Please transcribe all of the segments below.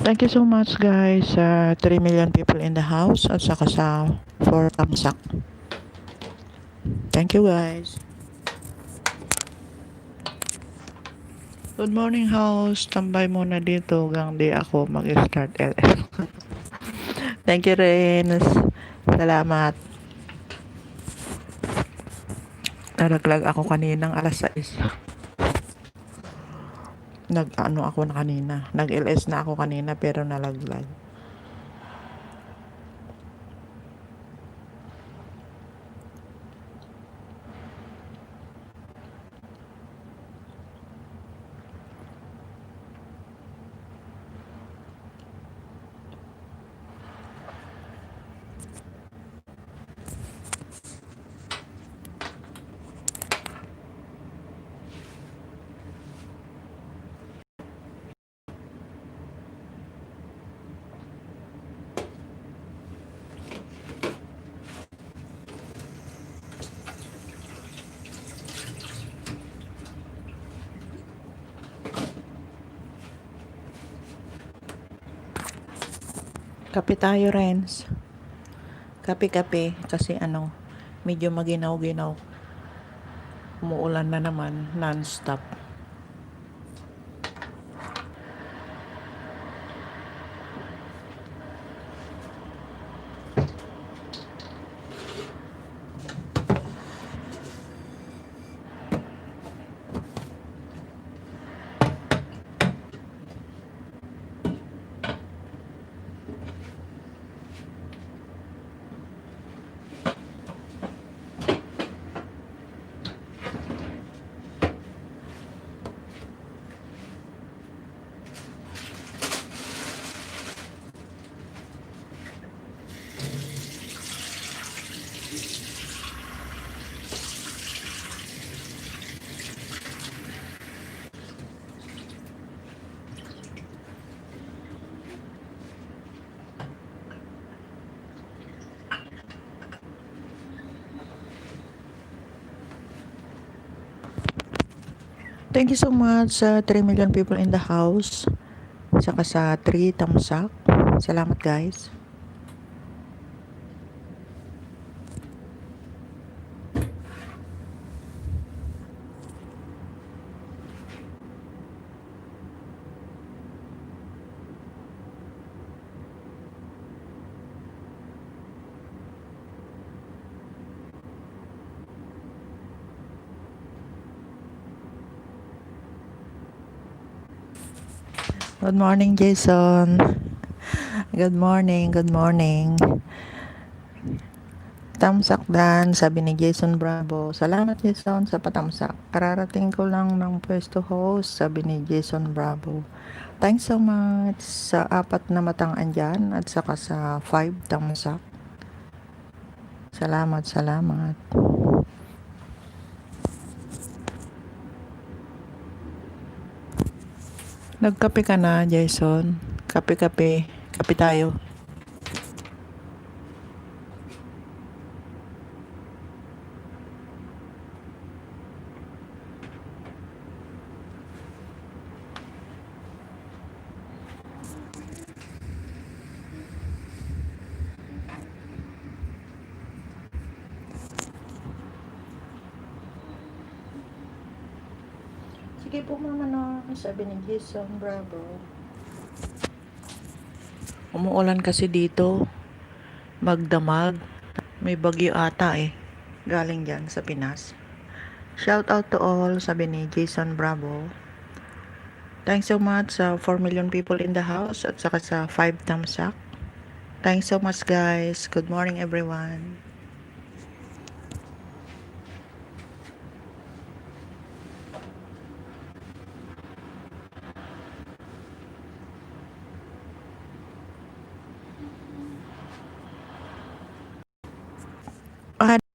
Thank you so much guys sa 3 million people in the house at saka sa 4 thumbs up. Thank you guys. Good morning house. Tambay muna dito hanggang di ako mag-start LS. Thank you Renz. Salamat. Naraglag ako kaninang alas 6. Nag-ano ako na kanina. Nag-LS na ako kanina pero nalaglag. Kape tayo Renz. Kape-kape kasi medyo maginaw-ginaw. Umuulan na naman non-stop. Thank you so much sa 3 million people in the house. Saka sa 3 thumbs up. Salamat guys. Good morning Jason. Good morning, good morning. Tamsak dan, sabi ni Jason Bravo. Salamat Jason sa patamsak. Kararating ko lang ng pwesto host, sabi ni Jason Bravo. Thanks so much sa 4 na matang andyan at saka sa 5 tamsak. Salamat, salamat. Nagkape ka na, Jason? Kape-kape. Kape tayo. Sige po mama na, sabi ni Jason Bravo. Umuulan kasi dito. Magdamag. May bagyo ata galing dyan sa Pinas. Shout out to all, sabi ni Jason Bravo. Thanks so much sa 4 million people in the house at saka sa 5 thumbs up. Thanks so much guys. Good morning everyone.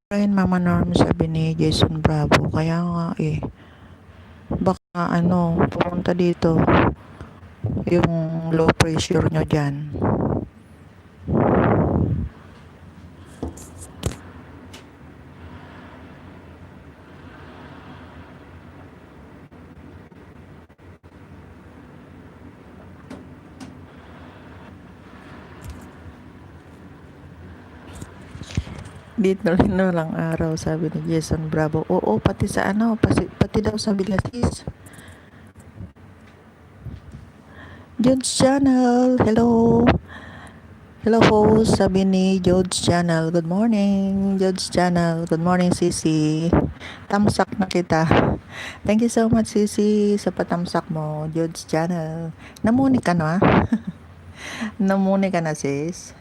Ayun Mama Norm, sabi ni Jason Bravo. Kaya nga baka pumunta dito yung low pressure nyo dyan. Dito rin lang araw, sabi ni Jason Bravo. Oo, pati sa pati daw sa Villasis. Jones Channel, hello. Hello host, sabi ni Jones Channel. Good morning, Jones Channel. Good morning, Sisi. Tamsak na kita. Thank you so much, Sisi, sa patamsak mo, Jones Channel. Namuni ka na? Namuni ka na, sis?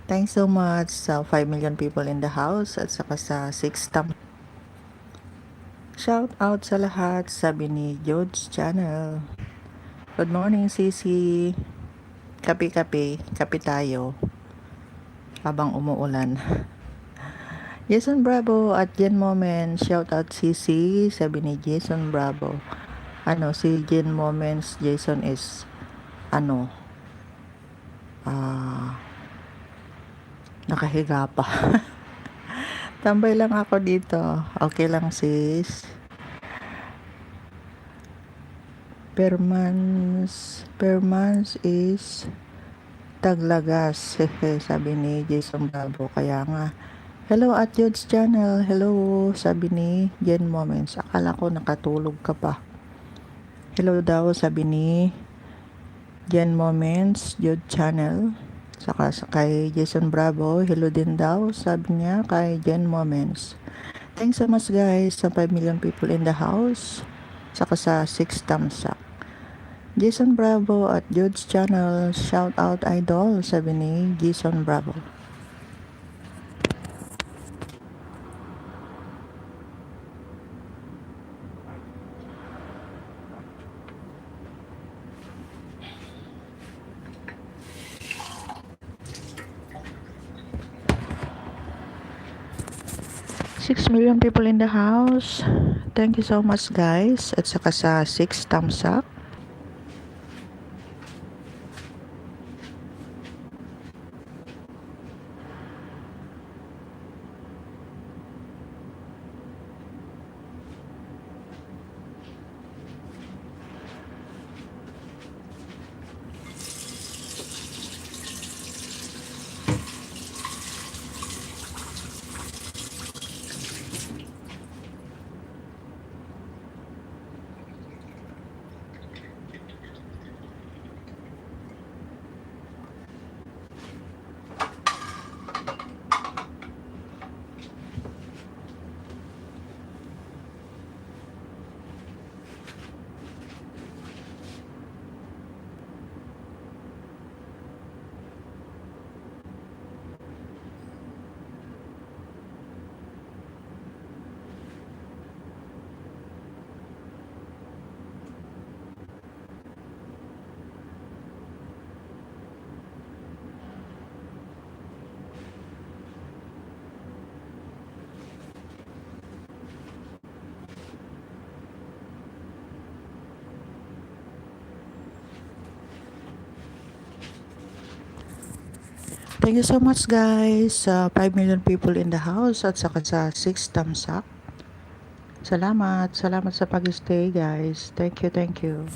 Thanks so much sa 5 million people in the house at saka sa 6 tam. Shout out sa lahat, sabi ni Jones Channel. Good morning, Sisi. Kape-kape, kape tayo habang umuulan. Jason Bravo at Jen Moments, shout out Sisi, sabi ni Jason Bravo. Si Jen Moments, Jason is nakahiga pa. Tambay lang ako dito. Okay lang, sis. Per month is Taglagas. Sabi ni Jason Bravo. Kaya nga. Hello at Jodes Channel. Hello, sabi ni Jen Moments. Akala ko nakatulog ka pa. Hello daw, sabi ni Jen Moments, Jod Channel. Saka kay Jason Bravo, hello din daw, sabi niya kay Jen Moments. Thanks so much guys sa 5 million people in the house. Saka sa 6 thumbs up. Jason Bravo at Jod's Channel, shout out idol, sabi ni Jason Bravo. Six million people in the house. Thank you so much guys. At saka sa 6 thumbs up. Thank you so much guys sa 5 million people in the house at saka sa 6 thumbs up. Salamat sa pag-stay guys. Thank you.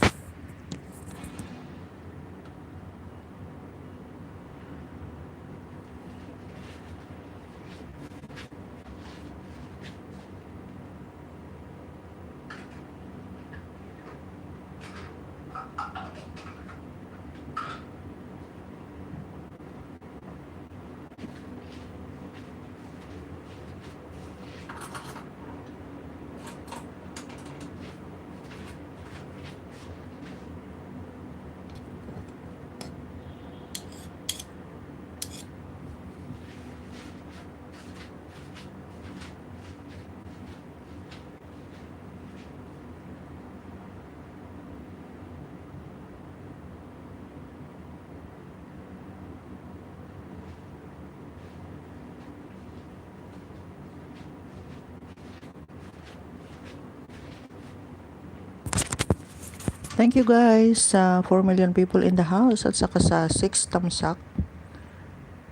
Thank you guys sa 4 million people in the house at saka sa 6 thumbs up.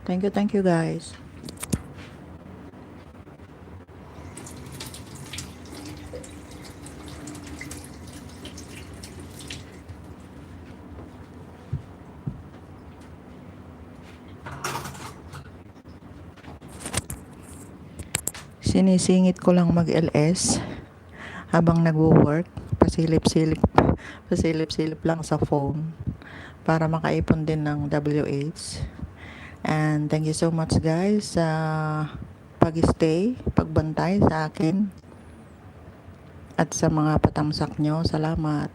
Thank you guys. Sinisingit ko lang mag-LS habang nagwo-work. Pasilip-silip lang sa phone para makaipon din ng WH. And thank you so much guys sa pag-stay, pagbantay sa akin at sa mga patamsak nyo. Salamat.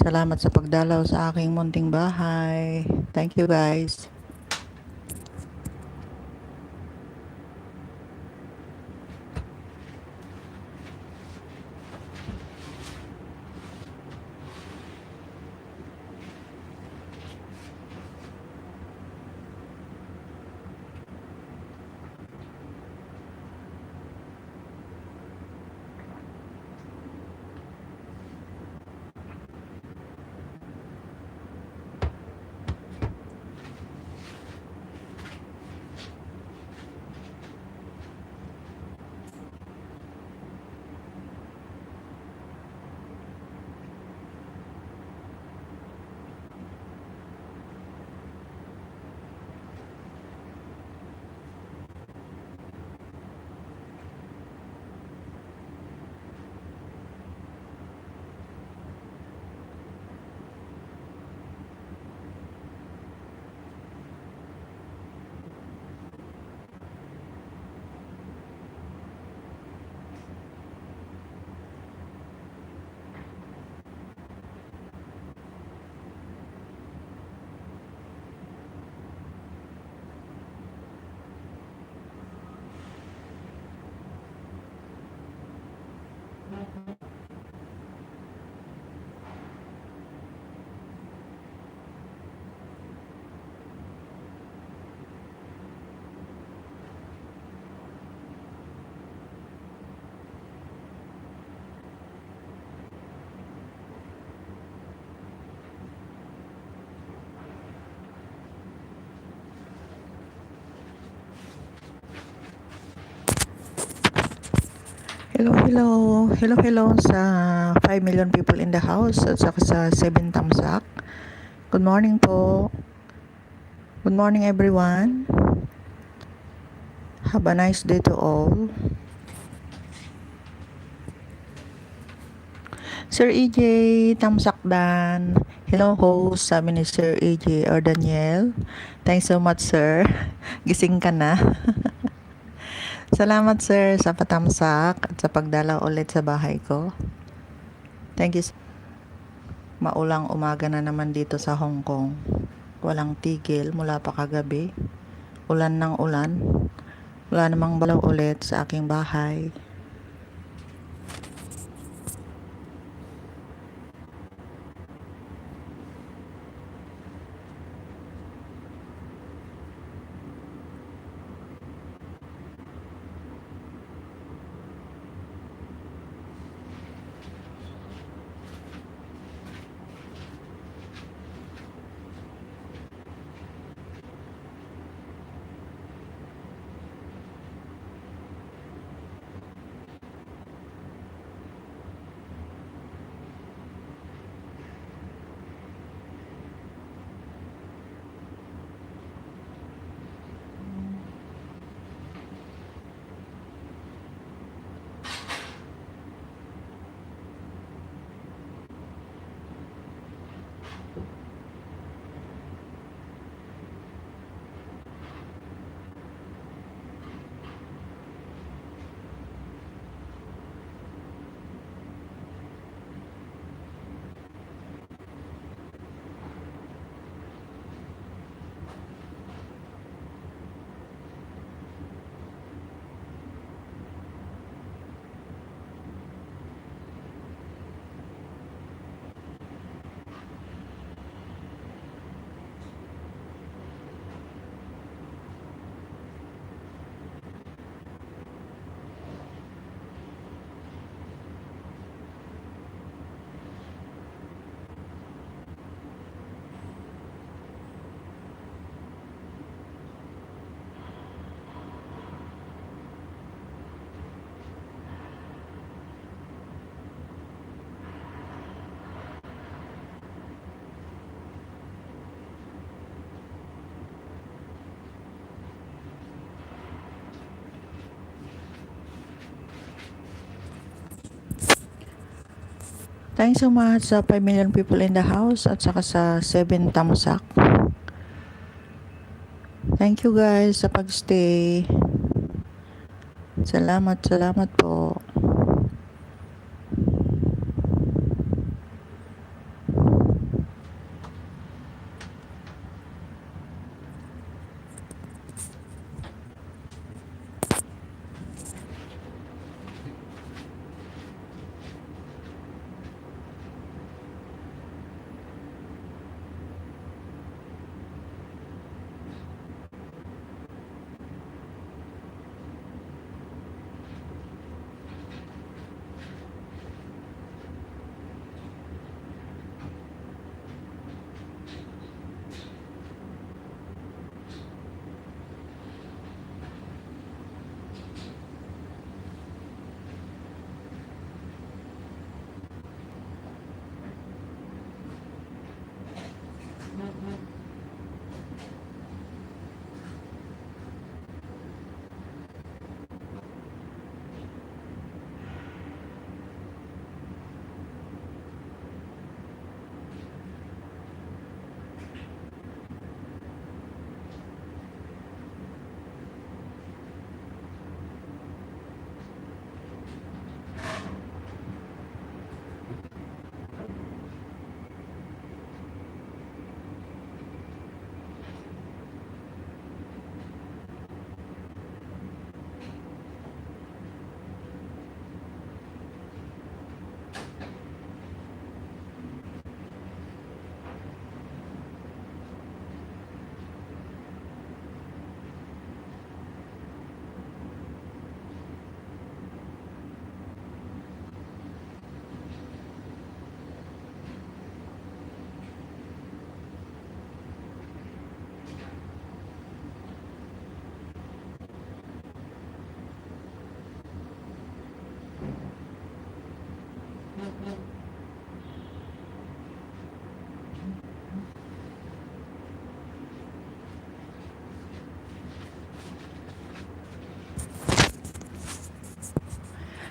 Salamat sa pagdalaw sa aking munting bahay. Thank you guys. Hello sa 5 million people in the house at saka sa 7 tamsak. Good morning po. Good morning everyone. Have a nice day to all. Sir EJ, tamsak dan. Hello host, sabi ni Sir EJ or Daniel. Thanks so much sir. Gising ka na. Salamat sir sa patamsak at sa pagdalaw ulit sa bahay ko. Thank you. Maulang umaga na naman dito sa Hong Kong. Walang tigil mula pa kagabi. Ulan ng ulan. Wala namang balaw ulit sa aking bahay. Thanks so much sa 5 million people in the house at saka sa 7 tamsak. Thank you guys sa pagstay. Salamat po.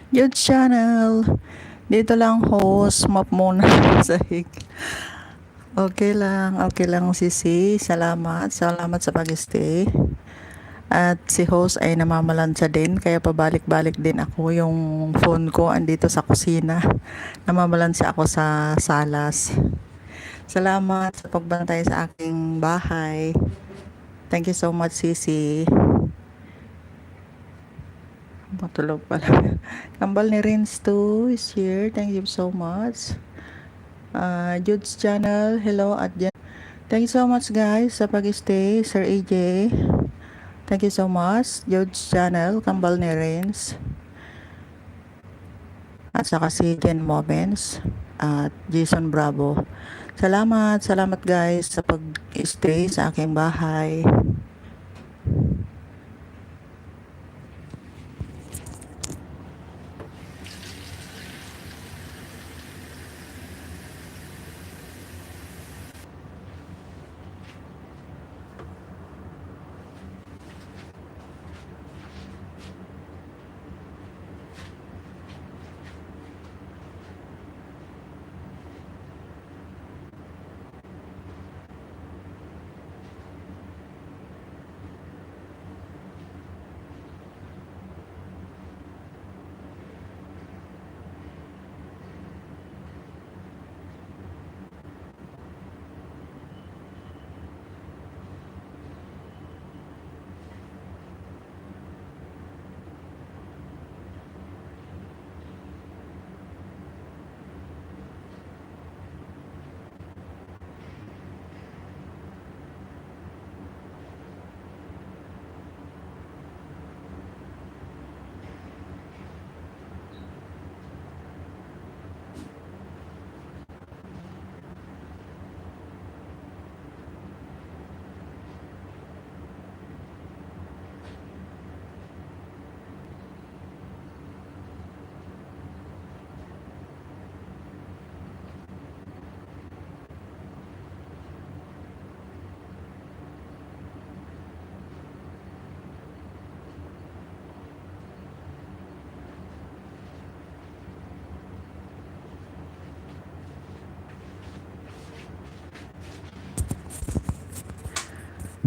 Good channel. Dito lang host, map muna sa hig. Okay lang sisi. Salamat sa pag-stay. At si host ay namamalansya din, kaya pabalik-balik din ako. Yung phone ko andito sa kusina. Namamalansya ako sa salas. Salamat sa pagbantay sa aking bahay. Thank you so much, sisi. Matulog pala. Kambal ni Rins too is here. Thank you so much. Jude's channel, hello at Jen. Thank you so much guys sa pag-stay. Sir AJ, thank you so much. Jude's channel, Kambal ni Rins. At saka si Jen Moments at Jason Bravo. Salamat guys sa pag-stay sa aking bahay.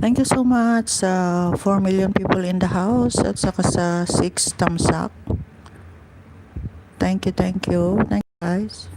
Thank you so much sa 4 million people in the house at saka sa 6 thumbs up. Thank you, thank you. Thank you guys.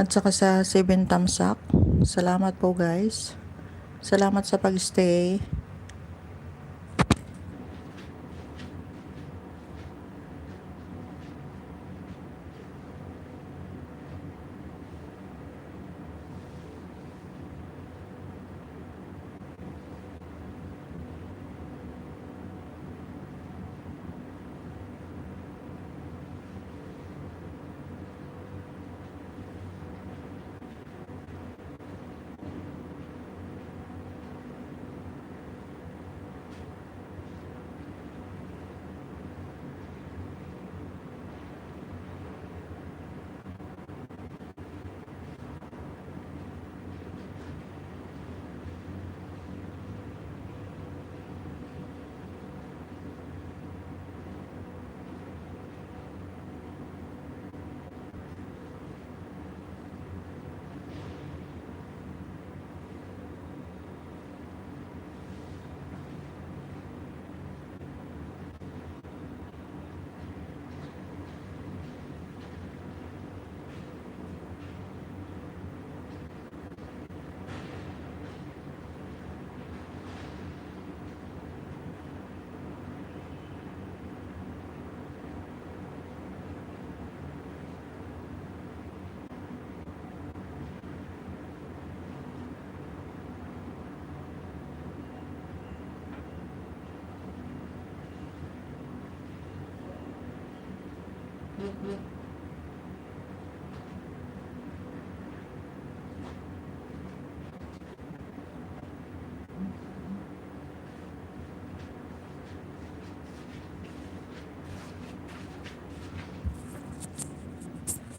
At saka sa 7 thumbs up. Salamat po guys. Salamat sa pag-stay.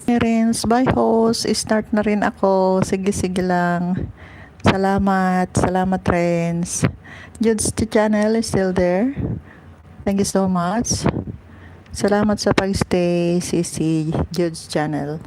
Friends, bye host. Start na rin ako. Sige, sige lang. Salamat. Salamat, friends. Jude's channel is still there. Thank you so much. Salamat sa pag-stay, CC Jude's channel.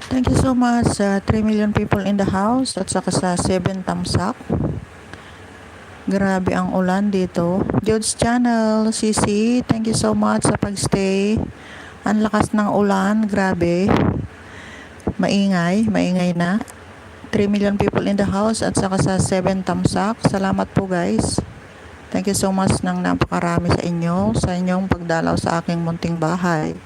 Thank you so much sa 3 million people in the house at saka sa 7 thumbs up. Grabe ang ulan dito. George Channel, Sisi, thank you so much sa pagstay. Ang lakas ng ulan, grabe. Maingay na. 3 million people in the house at saka sa 7 thumbs up. Salamat po guys. Thank you so much ng napakarami sa inyong pagdalaw sa aking munting bahay.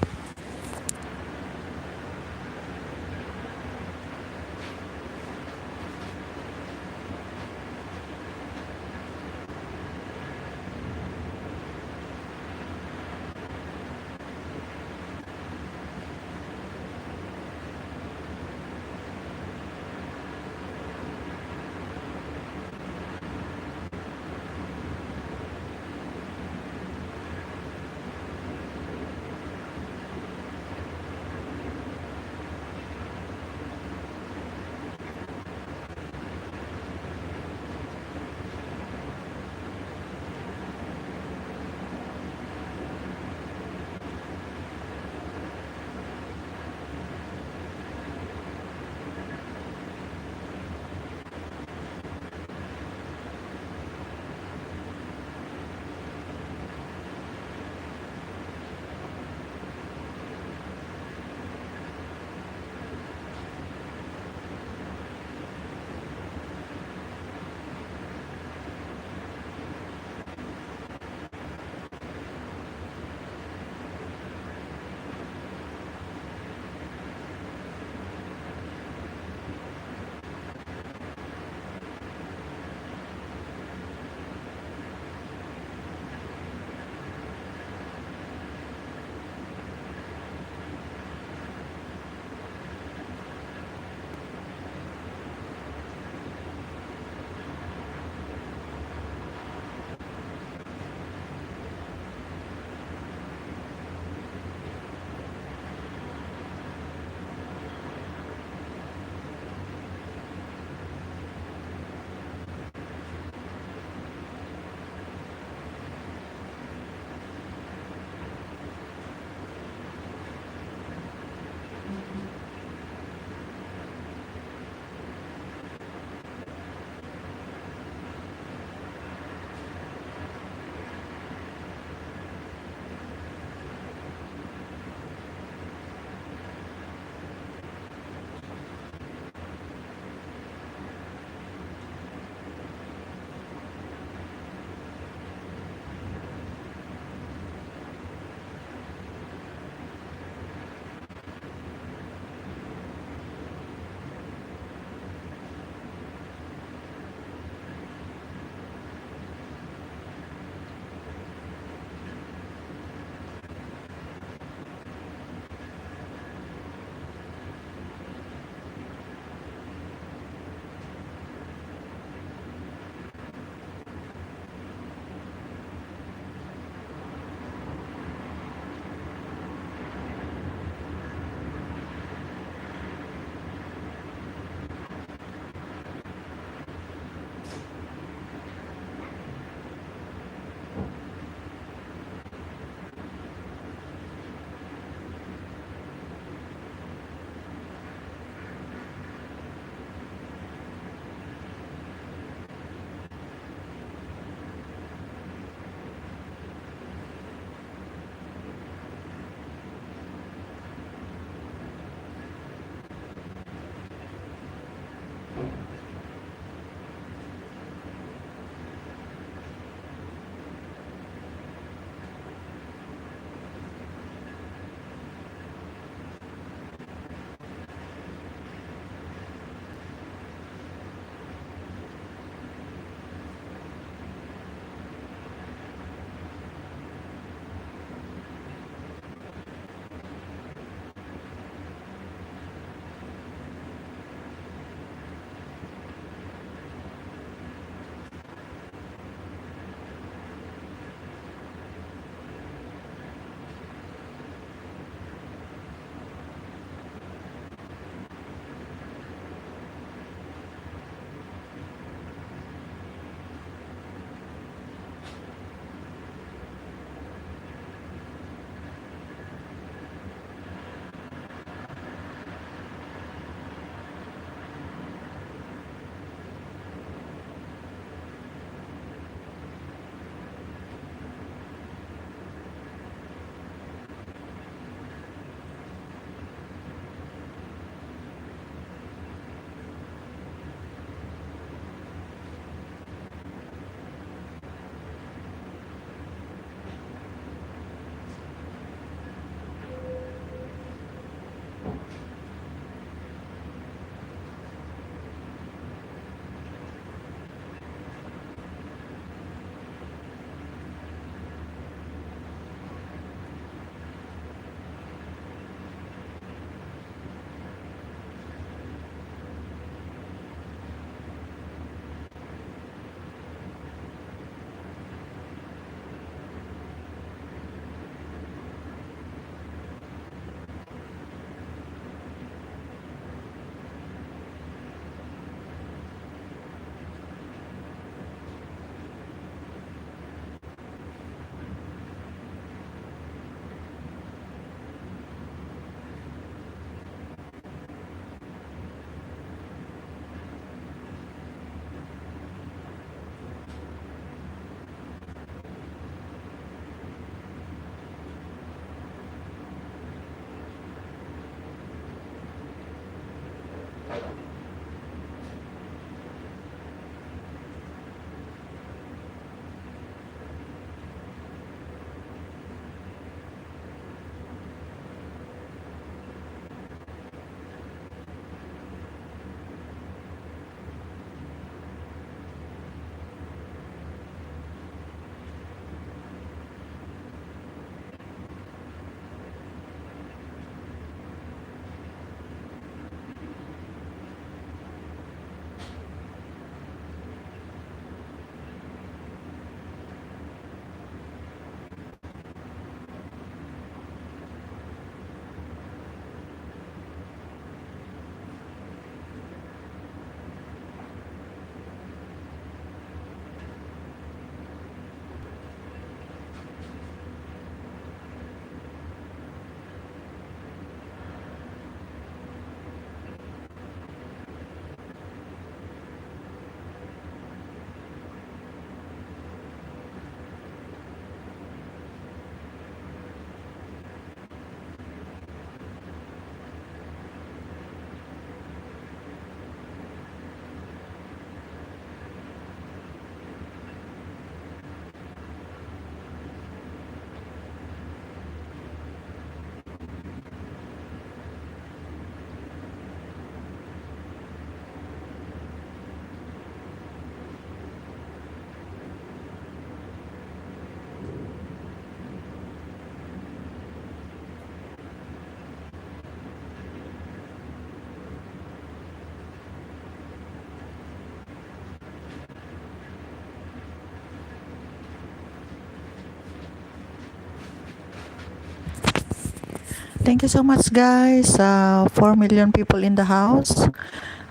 Thank you so much guys sa 4 million people in the house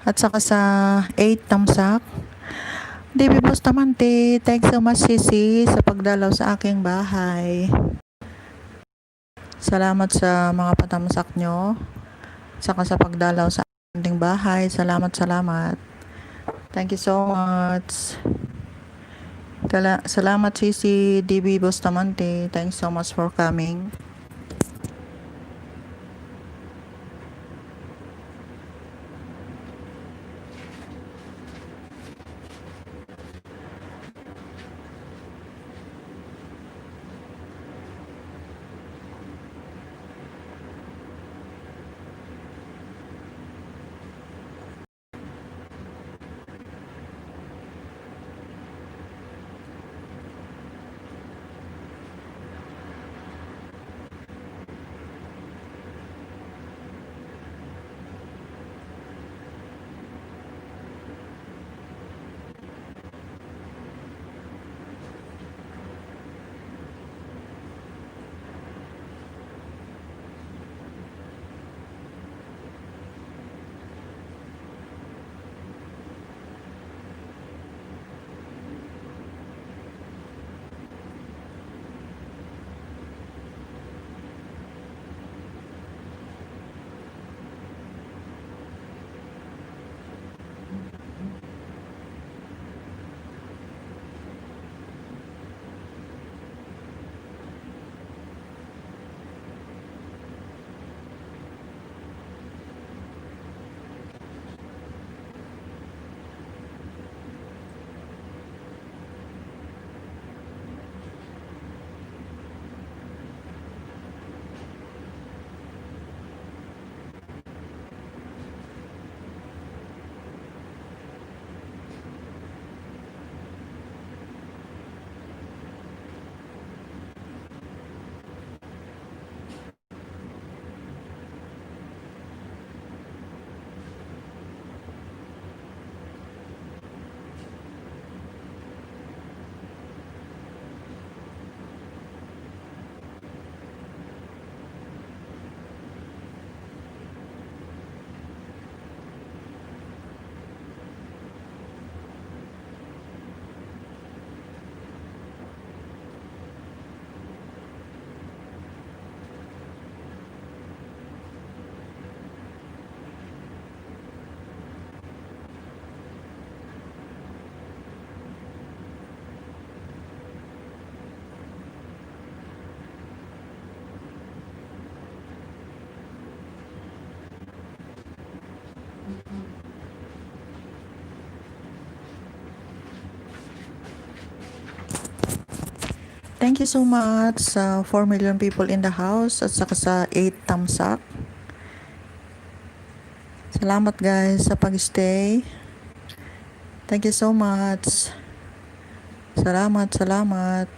at saka sa 8 thumbs up. DB Bustamante, thanks so much Sisi sa pagdalaw sa aking bahay. Salamat sa mga patamsak nyo saka sa pagdalaw sa ating bahay. Salamat. Thank you so much. Salamat Sisi DB Bustamante. Thanks so much for coming. Thank you so much sa 4 million people in the house at saka sa 8 thumbs up. Salamat guys sa pag-stay. Thank you so much. Salamat.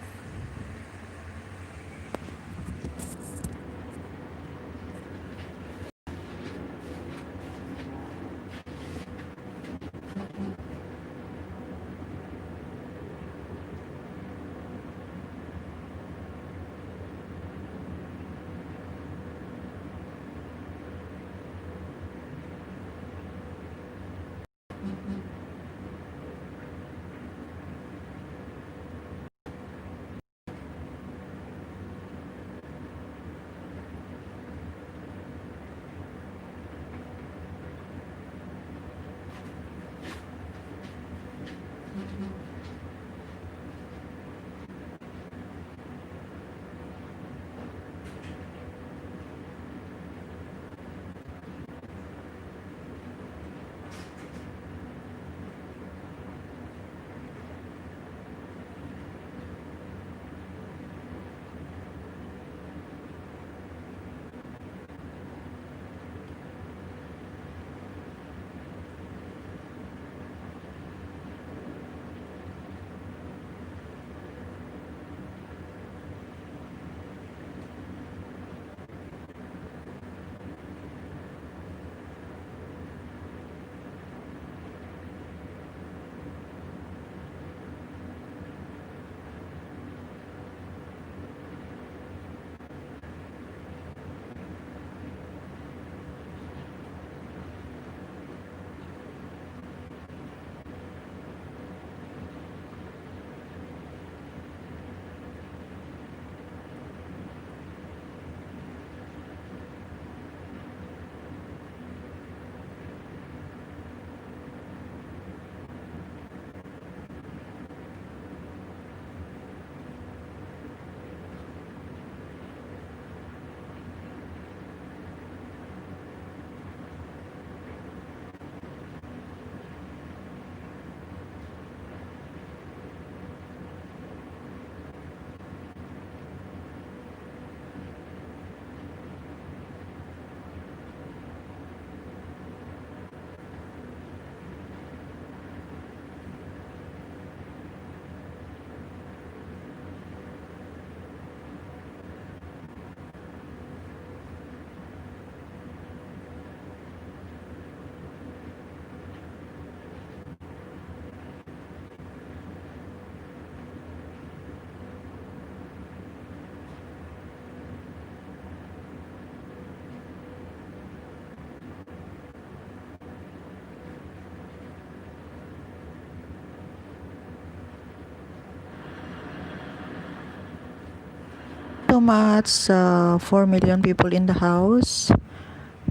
so much sa 4 million people in the house.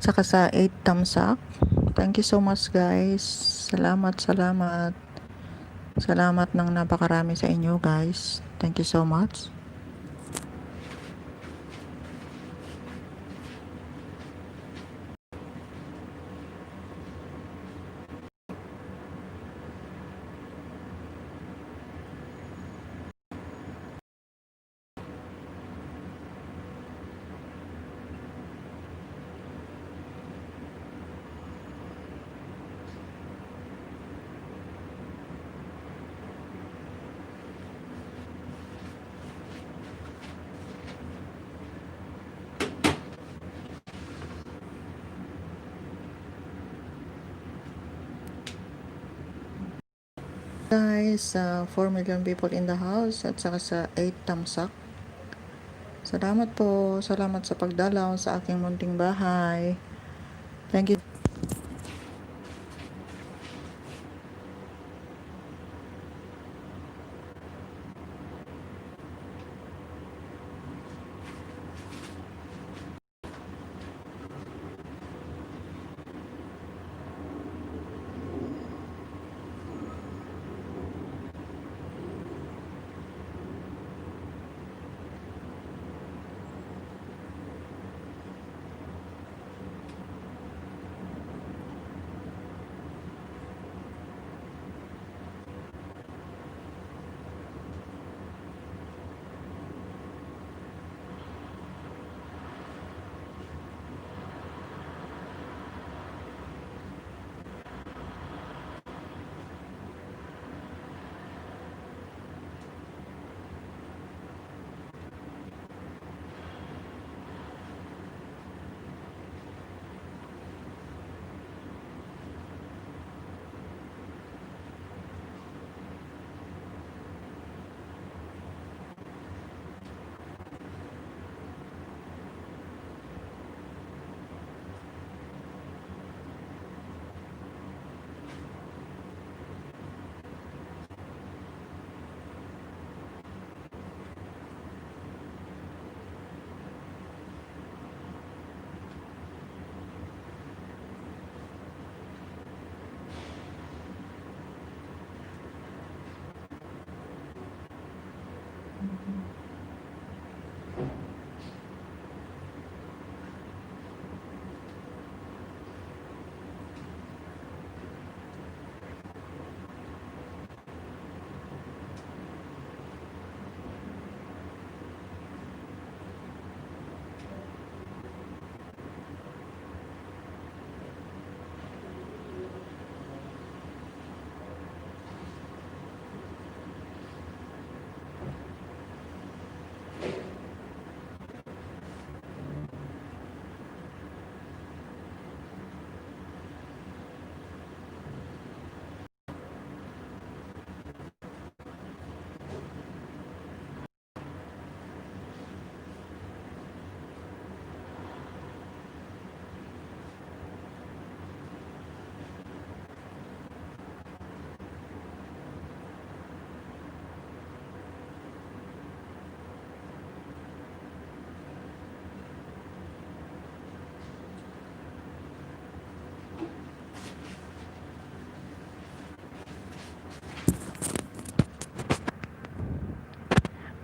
Saka sa 8 thumbs up. Thank you so much guys. Salamat, salamat. Salamat ng napakarami sa inyo guys. Thank you so much. Guys, 4 million people in the house at saka sa 8 thumbs up. Salamat po. Salamat sa pagdalaw sa aking munting bahay. Thank you.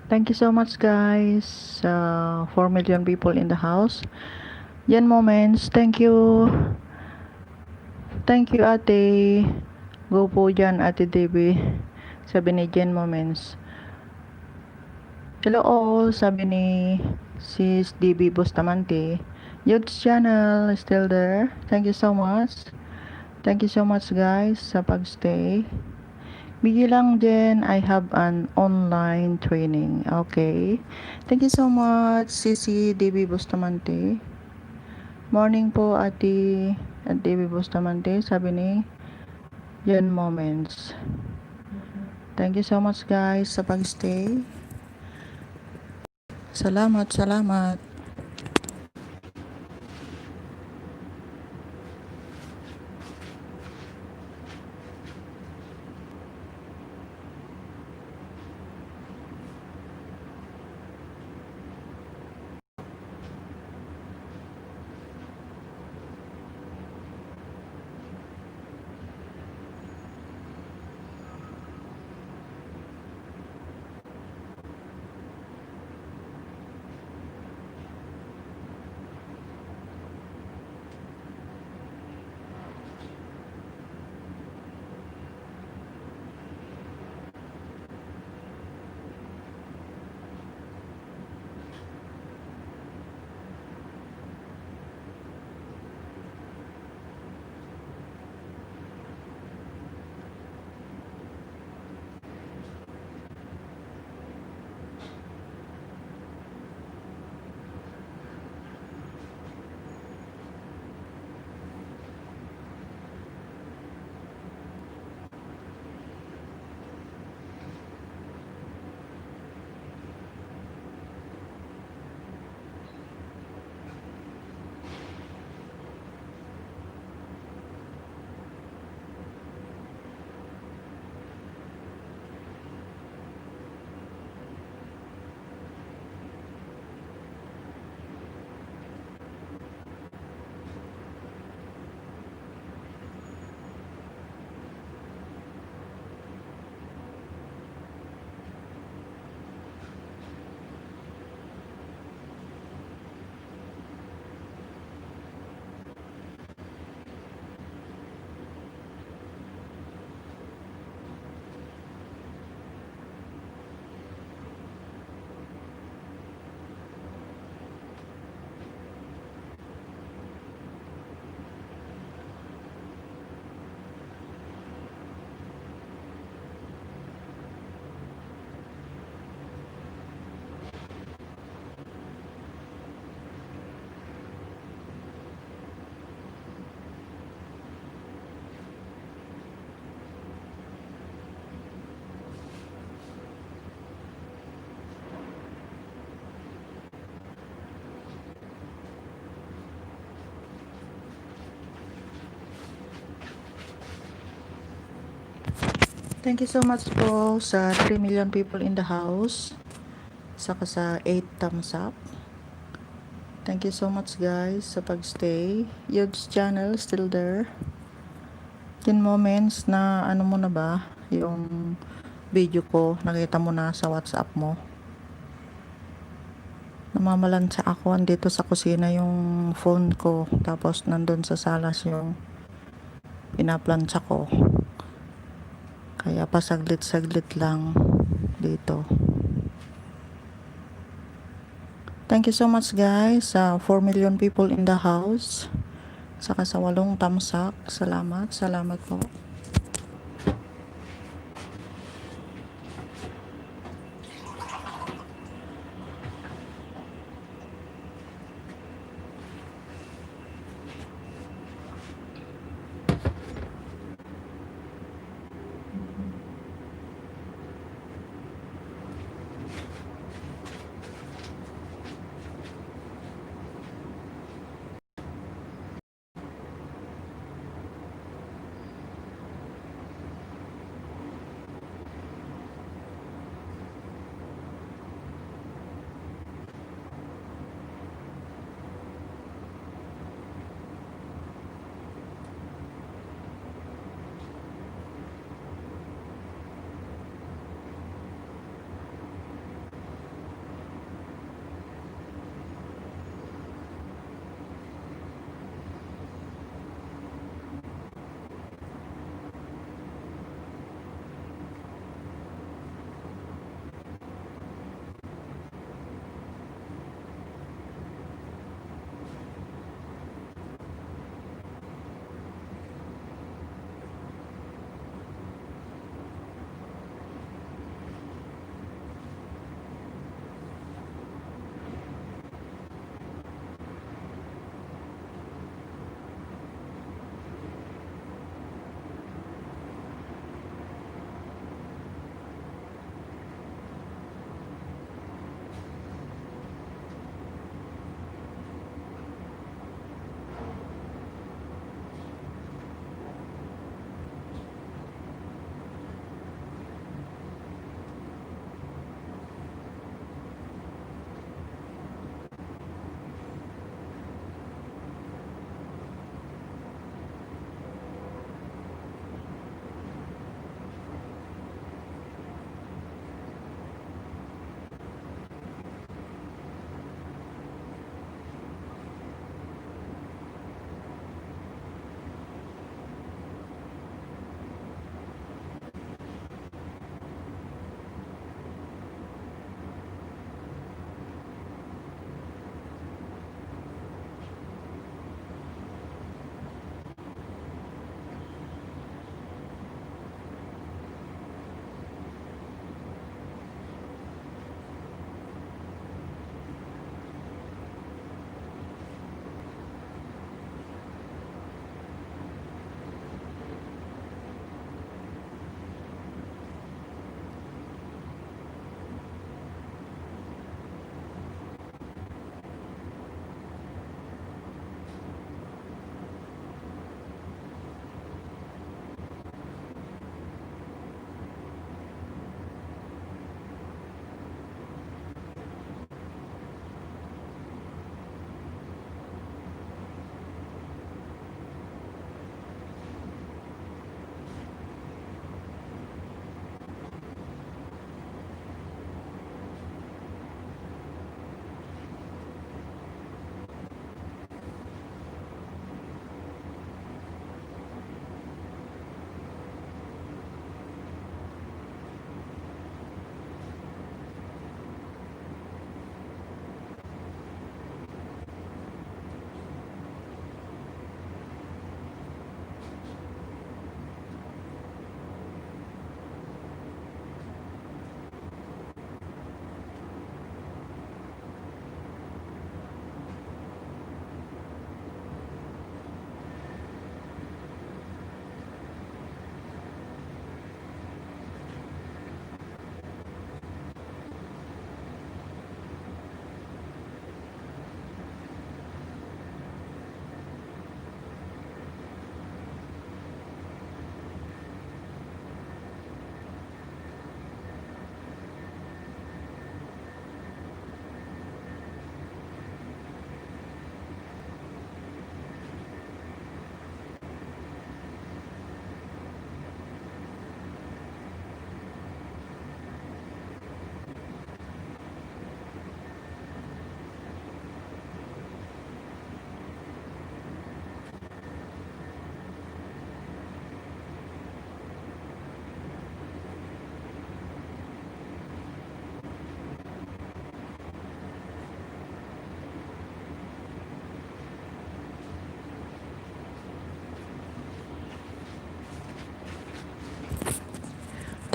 Thank you so much guys. 4 million people in the house. Jen Moments, thank you. Thank you ate. Go po dyan ate Debbie. Sabi ni Jen Moments. Hello all, sabi ni Sis DB Bustamante. Youth's channel is still there. Thank you so much. Thank you so much guys sa pagstay. Bigyan lang din, I have an online training. Okay. Thank you so much, Sisi DB Bustamante. Morning po, Ate at DB Bustamante. Sabi ni Jen Moments. Thank you so much guys sa pagstay. Salamat, salamat. Thank you so much po sa 3 million people in the house. Saka sa 8 thumbs up. Thank you so much guys sa pagstay. Yude's channel still there. 10 moments na ano mo na ba yung video ko, nakita mo na sa WhatsApp mo. Namamalansya ako, andito sa kusina yung phone ko, tapos nandun sa salas yung pinaplansya ko. Kaya pasaglit-saglit lang dito. Thank you so much guys sa 4 million people in the house. Saka sa 8 thumbs up. Salamat, salamat po.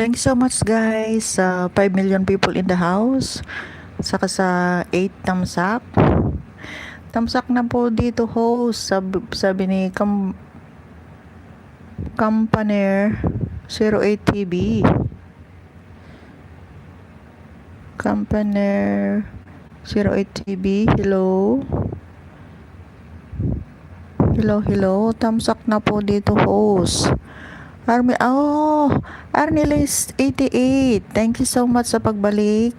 Thank you so much guys sa 5 million people in the house. Saka sa 8 thumbs up. Thumbs up na po dito host. Sabi ni Campaner 08 TV. Campaner 08 TV. Hello. Hello. Thumbs up na po dito host. Arnelis 88. Thank you so much sa pagbalik.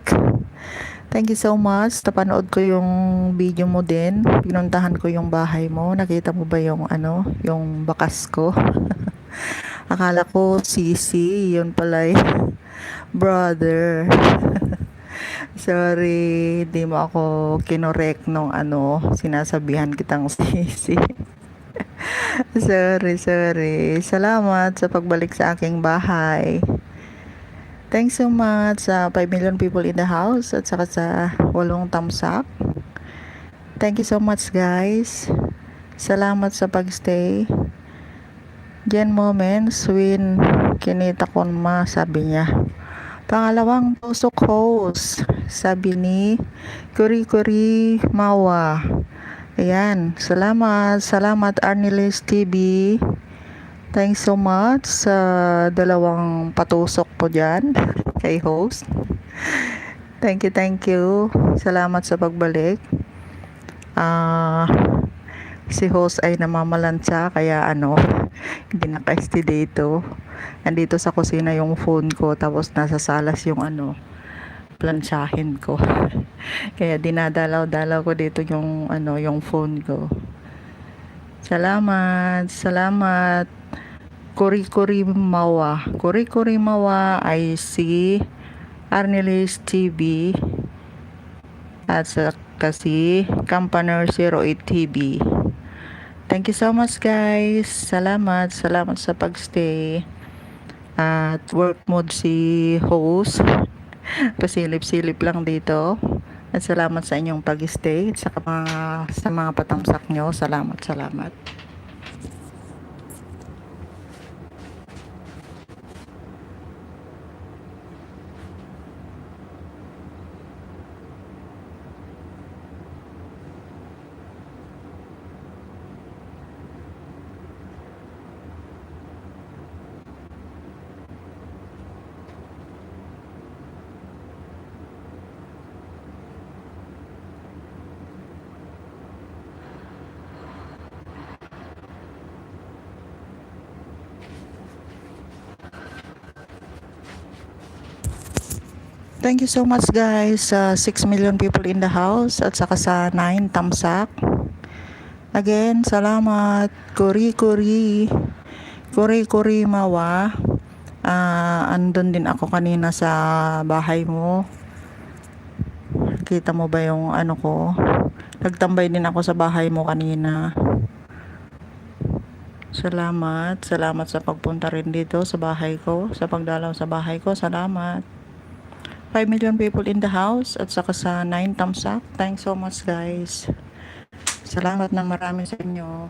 Thank you so much. Napanood ko yung video mo din. Pinuntahan ko yung bahay mo. Nakita mo ba yung yung bakas ko? Akala ko sisi, yun pala brother. Sorry, di mo ako kinorek nung sinasabihan kitang sisi. Sorry. Salamat sa pagbalik sa aking bahay. Thanks so much sa 5 million people in the house at saka sa 8 thumbs up. Thank you so much guys. Salamat sa pagstay. Gen moments when kinita ko sabi niya. Pangalawang tusok host, sabi ni Kuri Mawa. Ayan, salamat Arnelis TV. Thanks so much sa dalawang patusok po dyan kay host. Thank you. Salamat sa pagbalik. Si host ay namamalansya kaya hindi naka-stay dito. Nandito sa kusina yung phone ko tapos nasa salas yung plansyahin ko. Kaya dinadalaw-dalaw ko dito yung yung phone ko. Salamat. Kuri Mawa ay si Arnelis TV at saka si Campaner 08 TV. Thank you so much guys. Salamat sa pagstay. At work mode si host. Pasilip-silip lang dito. At salamat sa inyong pag-stay sa mga patamsak nyo. Salamat. Thank you so much guys sa 6 million people in the house at saka sa 9 thumbs up. Again, salamat Kuri Mawa. Andun din ako kanina sa bahay mo. Kita mo ba yung ko? Nagtambay din ako sa bahay mo kanina. Salamat sa pagpunta rin dito sa bahay ko, sa pagdalaw sa bahay ko. Salamat. 5 million people in the house at saka sa 9 thumbs up. Thanks so much guys. Salamat ng marami sa inyo.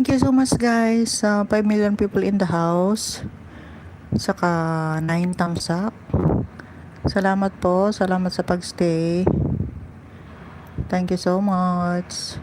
Thank you so much guys. 5 million people in the house. Saka 9 thumbs up. Salamat po. Salamat sa pagstay. Thank you so much.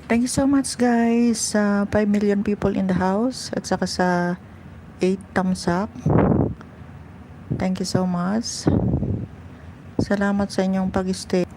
Thank you so much guys sa 5 million people in the house at saka sa 8 thumbs up. Thank you so much. Salamat sa inyong pag-stay.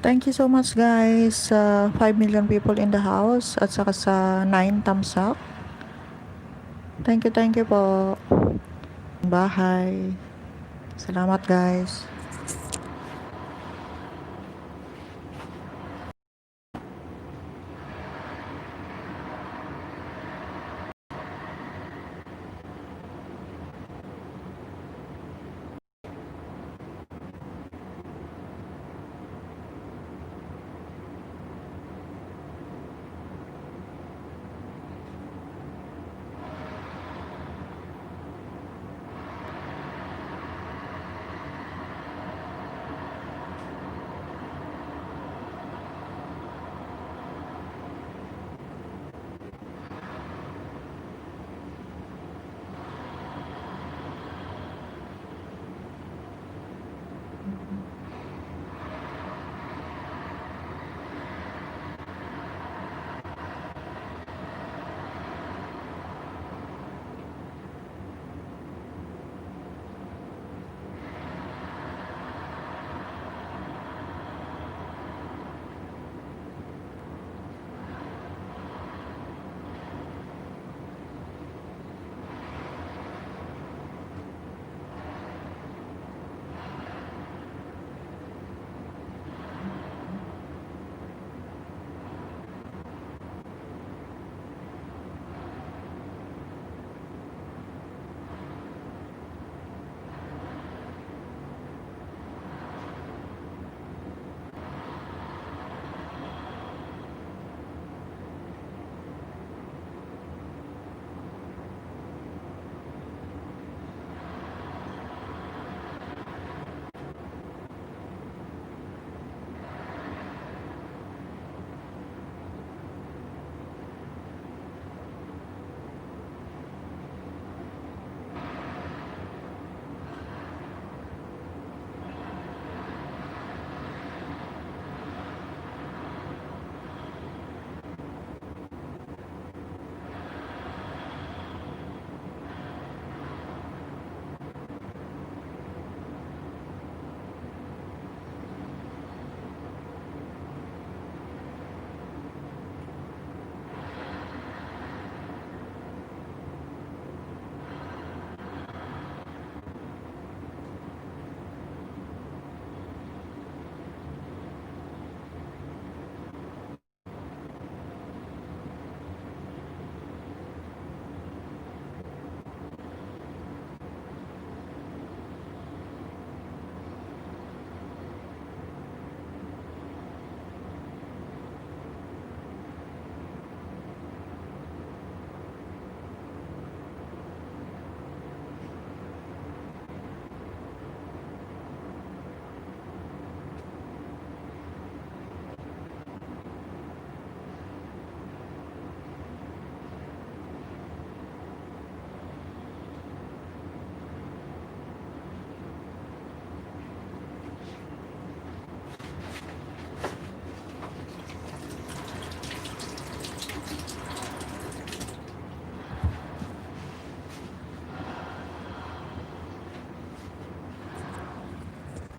Thank you so much guys sa 5 million people in the house at saka sa 9 thumbs up. Thank you po. Bahay. Salamat guys.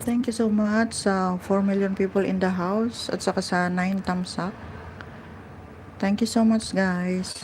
Thank you so much sa 4 million people in the house at saka sa 9 thumbs up. Thank you so much, guys.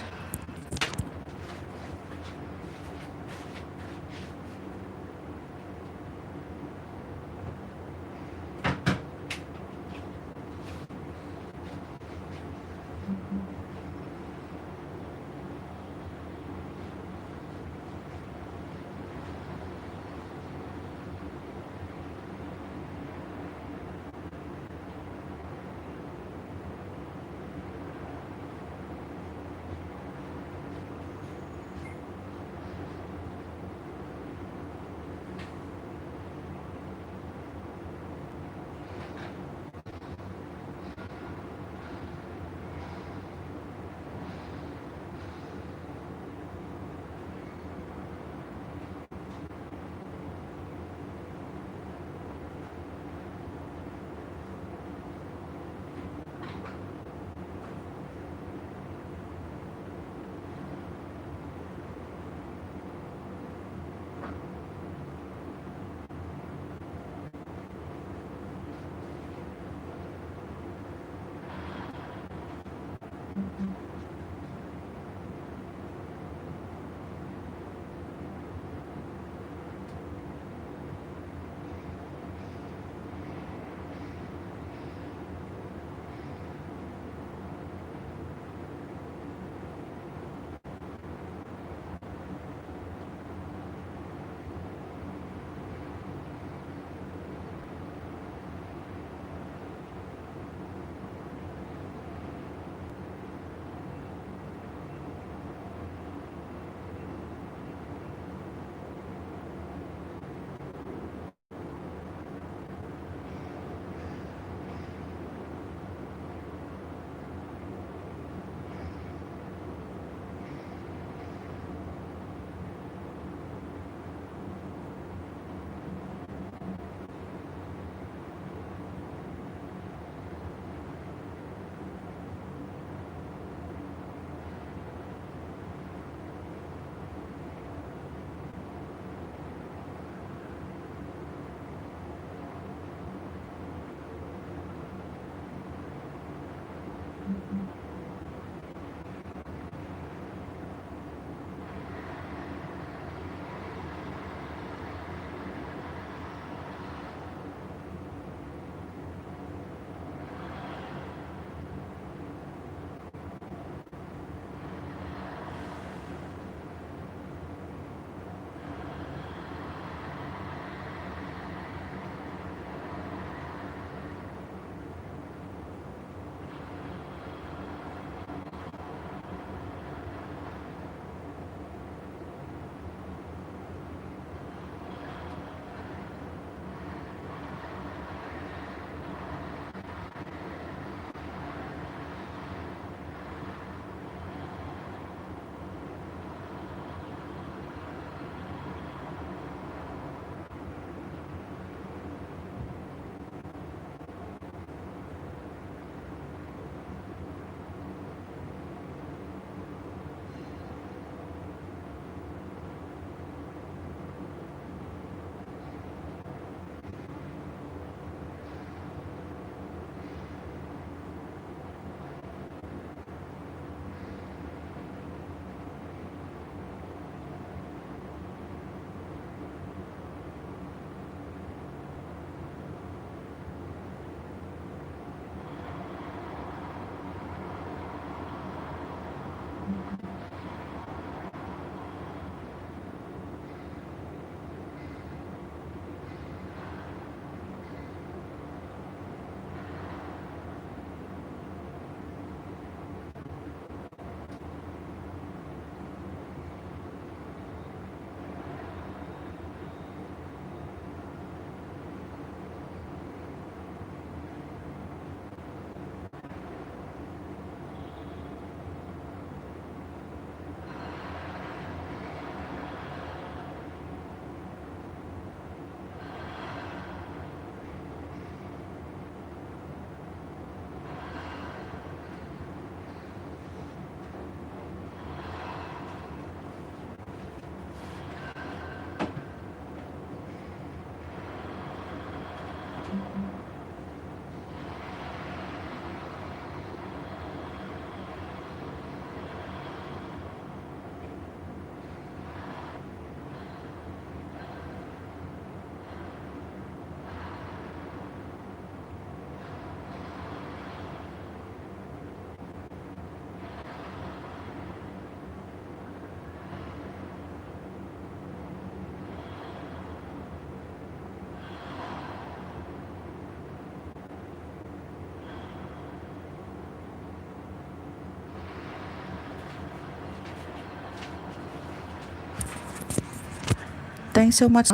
Thanks so much.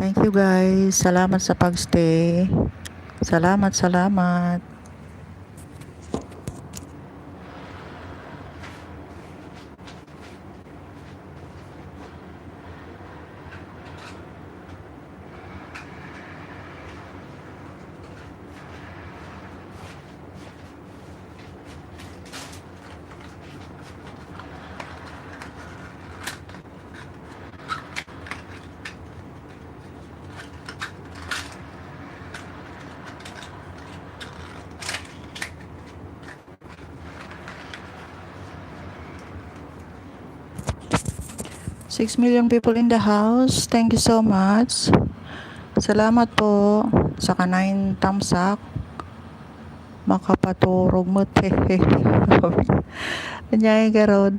Thank you guys. Salamat sa pagstay. Salamat. 6 million people in the house. Thank you so much. Salamat po sa kanayong tamsak. Makapaturog mo te. Anyay garod.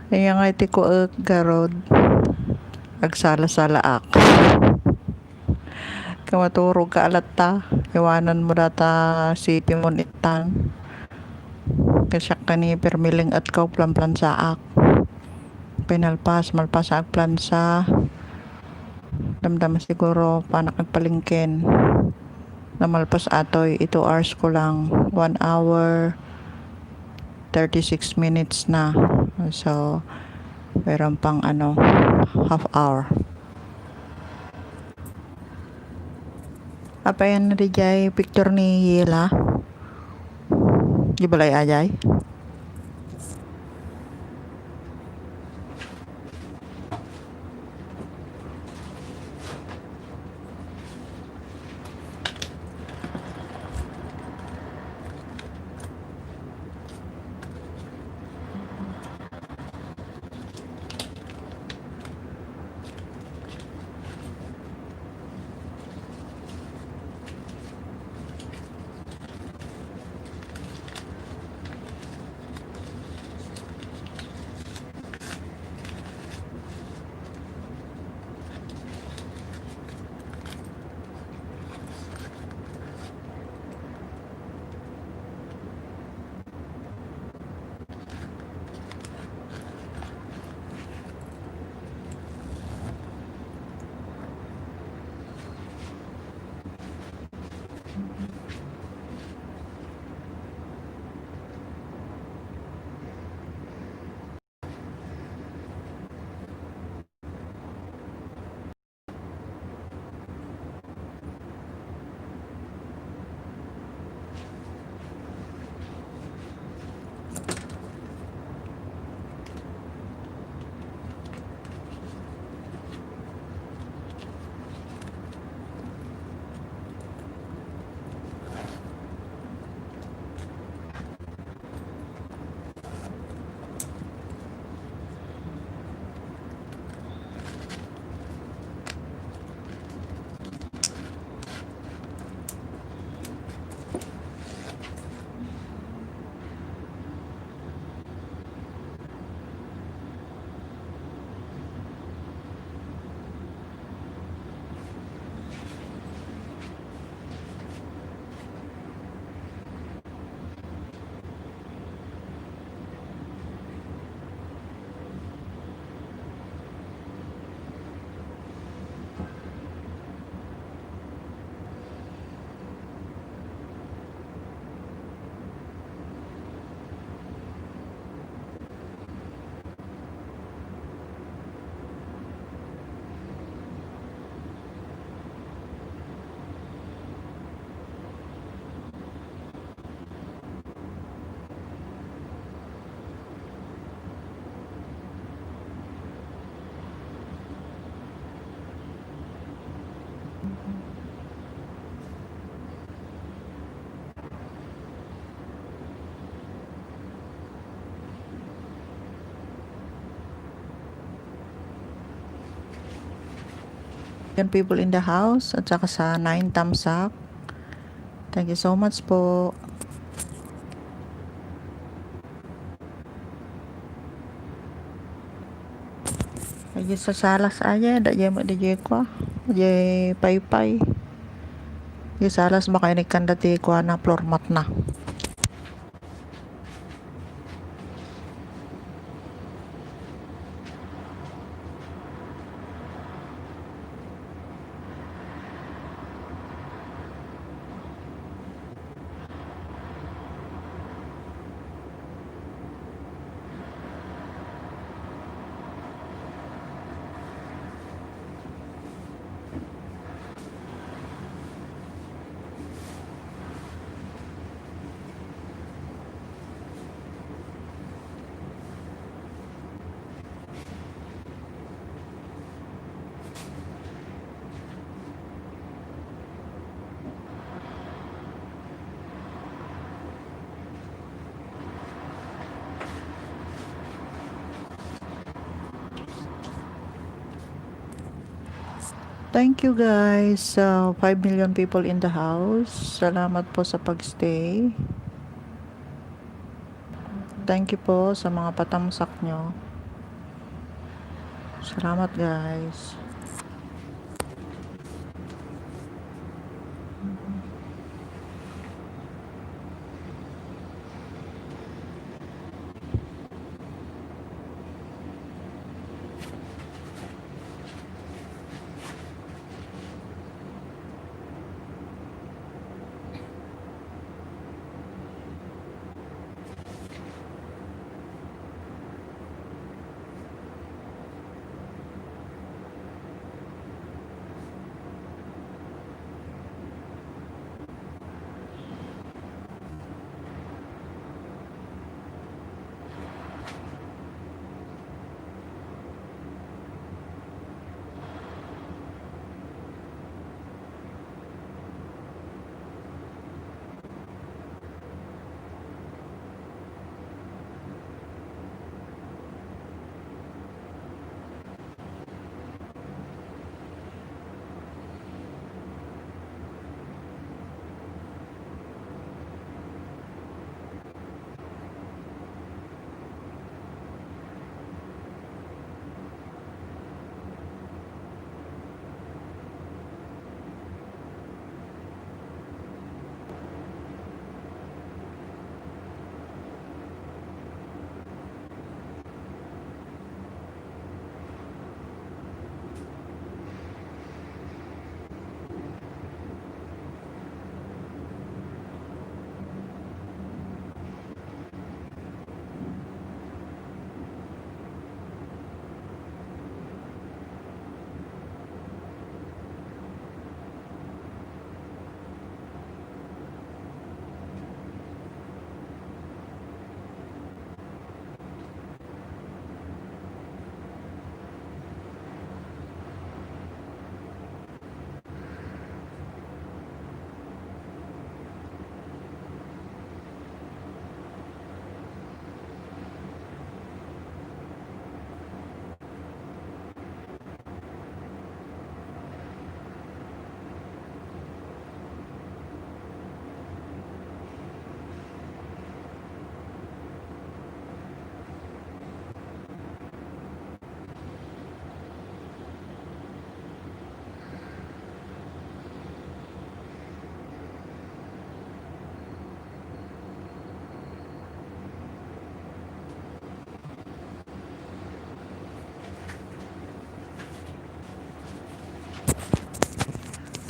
Ayang ay tiko garod. Agsala-sala ak. Kamaturog ka alat ta. Iwanan mo data city mo itan. Kasyak ka ni permiling at kau plan-plan sa ak. Malpas sa agplansa, damdam siguro panak nagpalingkin na malpas atoy 2 hours ko lang, 1 hour 36 minutes na, so meron pang half hour. Apa yan na dijay picture ni Yela di balay ajay. People in the house at saka sa 9 thumbs up. Thank you so much po. Aja sa salas aja dak jay mo DJ ko. Jay pay. Yung salas baka inikan dati ko na floor mat na. Thank you guys. 5 million people in the house. Salamat po sa pagstay. Thank you po sa mga patamsak nyo. Salamat guys.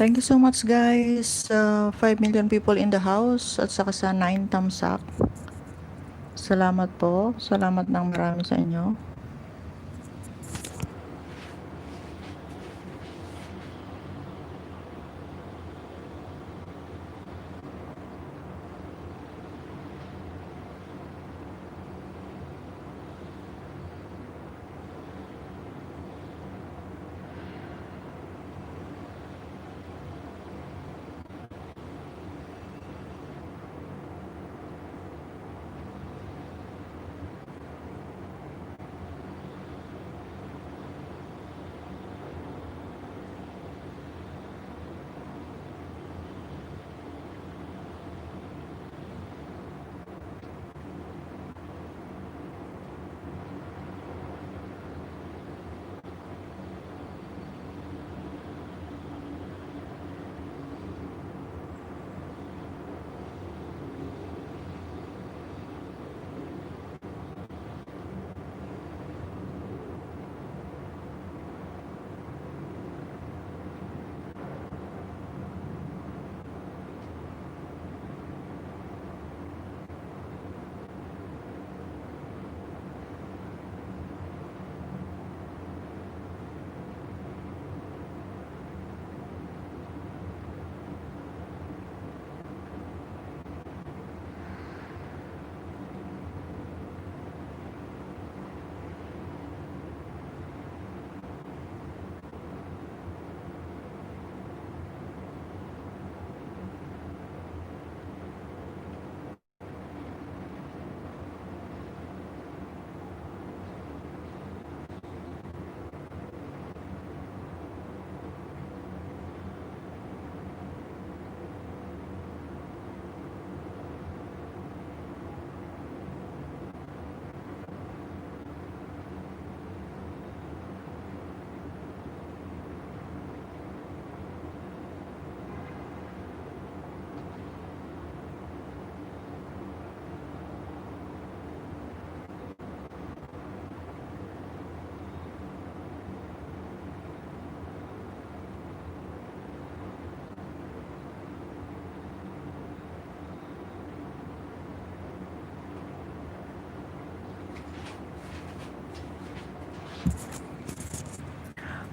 Thank you so much guys. 5 million people in the house at saka sa 9 thumbs up. Salamat po. Salamat ng marami sa inyo.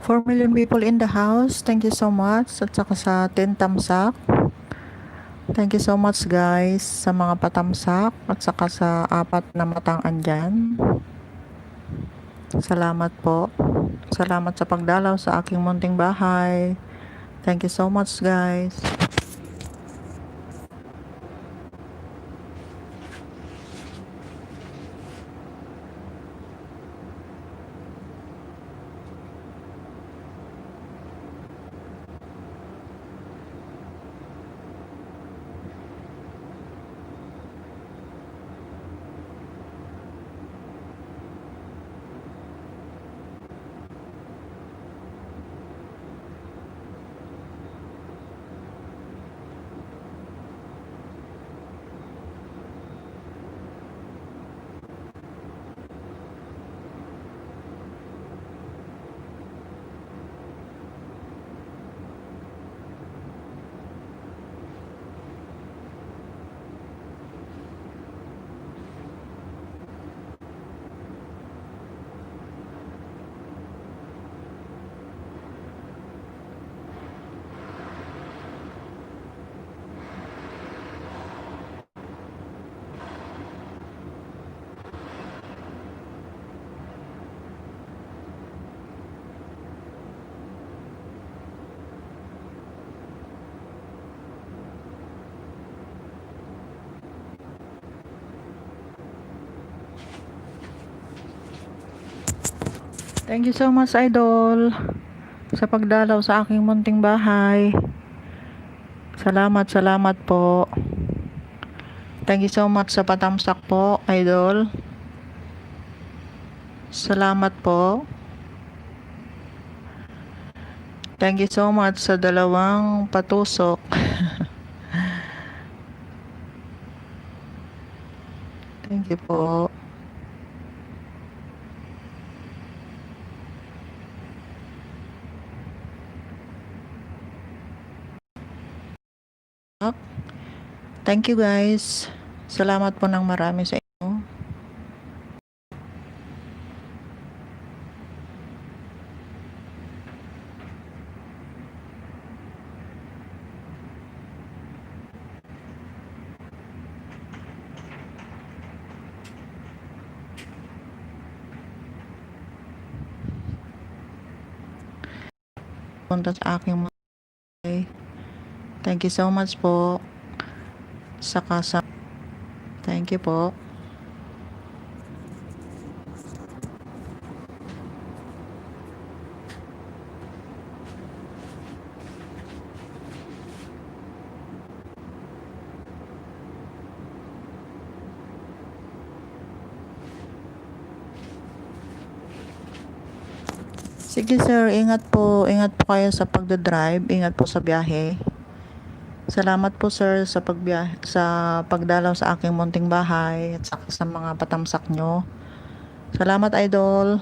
4 million people in the house. Thank you so much. At saka sa 10 thumbs up. Thank you so much guys sa mga patamsak at saka sa 4 na matang andyan. Salamat po. Salamat sa pagdalaw sa aking munting bahay. Thank you so much guys. Thank you so much idol sa pagdalaw sa aking munting bahay. Salamat po. Thank you so much sa patamsak po idol. Salamat po. Thank you so much sa 2 patusok. Thank you po. Thank you guys. Salamat po ng marami sa inyo. Punta sa aking mga. Thank you so much po. Saka sa thank you po. Sige sir, ingat po kayo sa pagdadrive, ingat po sa biyahe. Salamat po sir sa pagdalaw sa aking munting bahay at sa mga patamsak nyo. Salamat idol.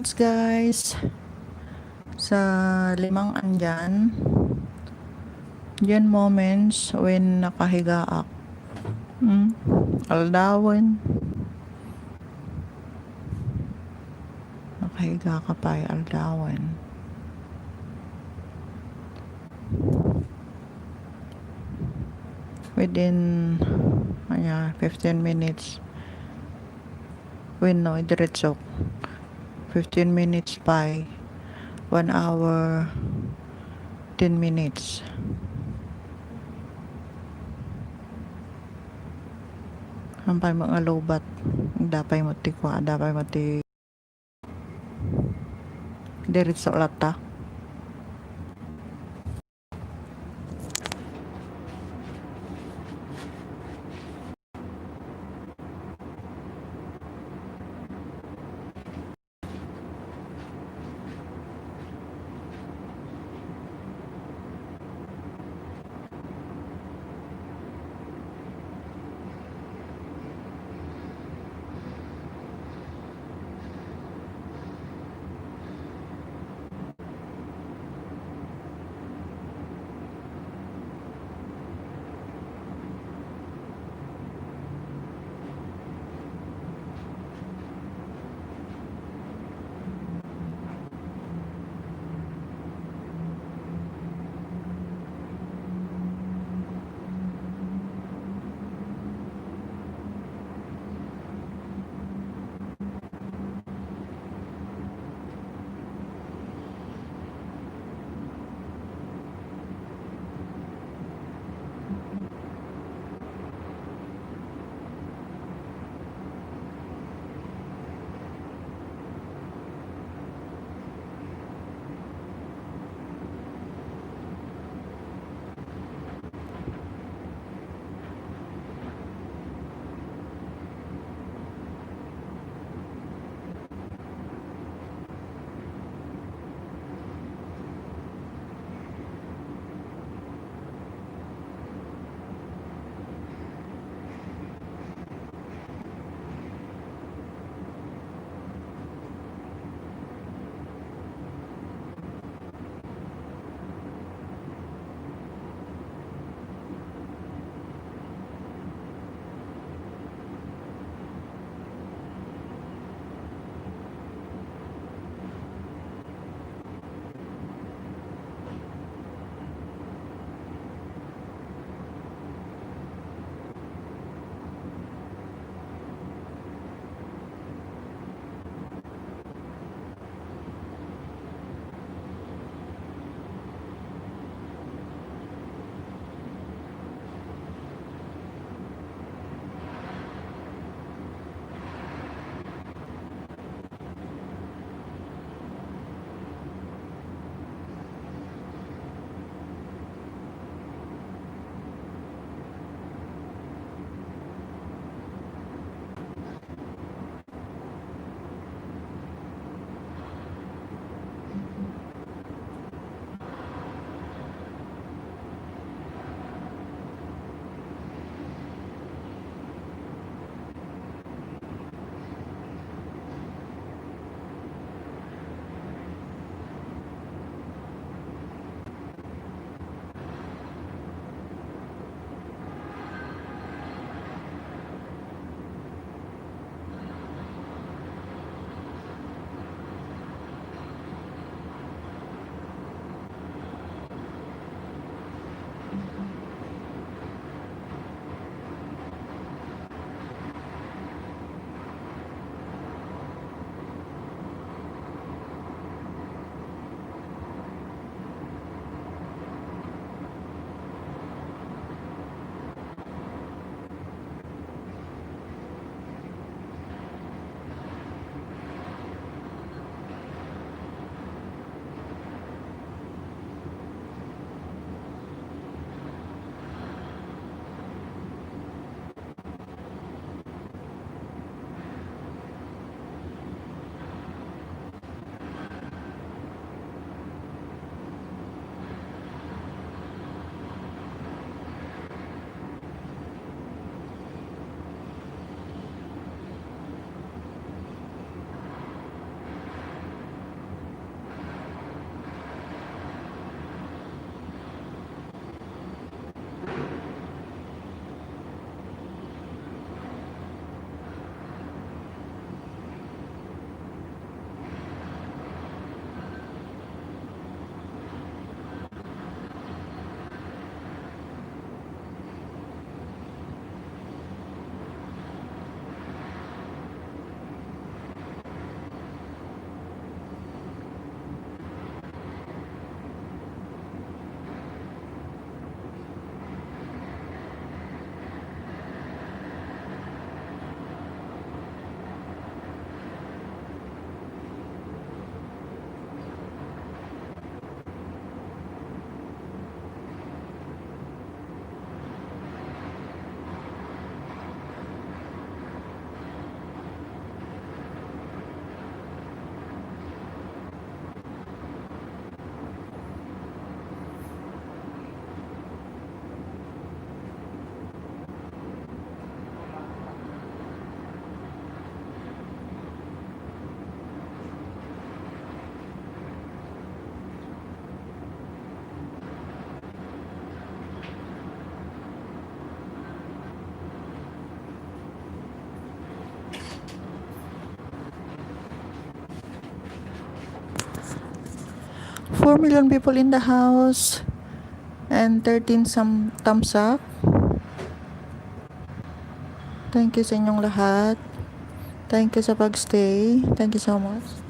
moments guys sa limang andyan. Yan moments when nakahiga ako. Aldawin. Nakahiga ka pa ay aldawin. Within 15 minutes. When no, diretso. 15 minutes pa 1 hour 10 minutes. Hampay mga lobat. Dapay mo ti kwa, dapay mo ti diretso lata. 4 million people in the house and 13 some thumbs up. Thank you sa inyong lahat. Thank you sa pagstay. Thank you so much.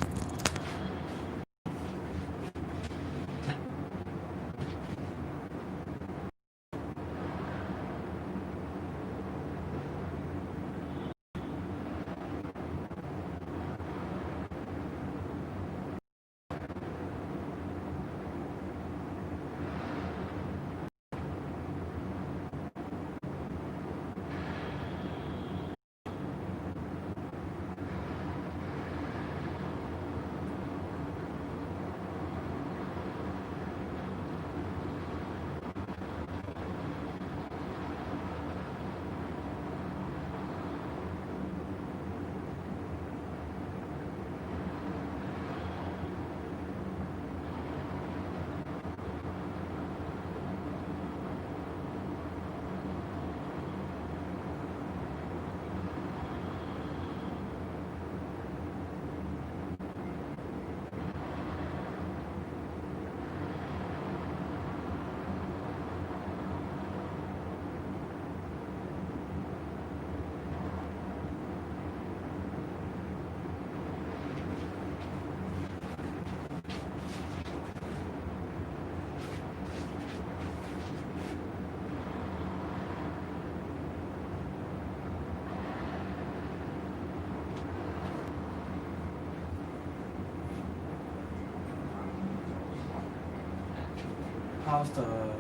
How's the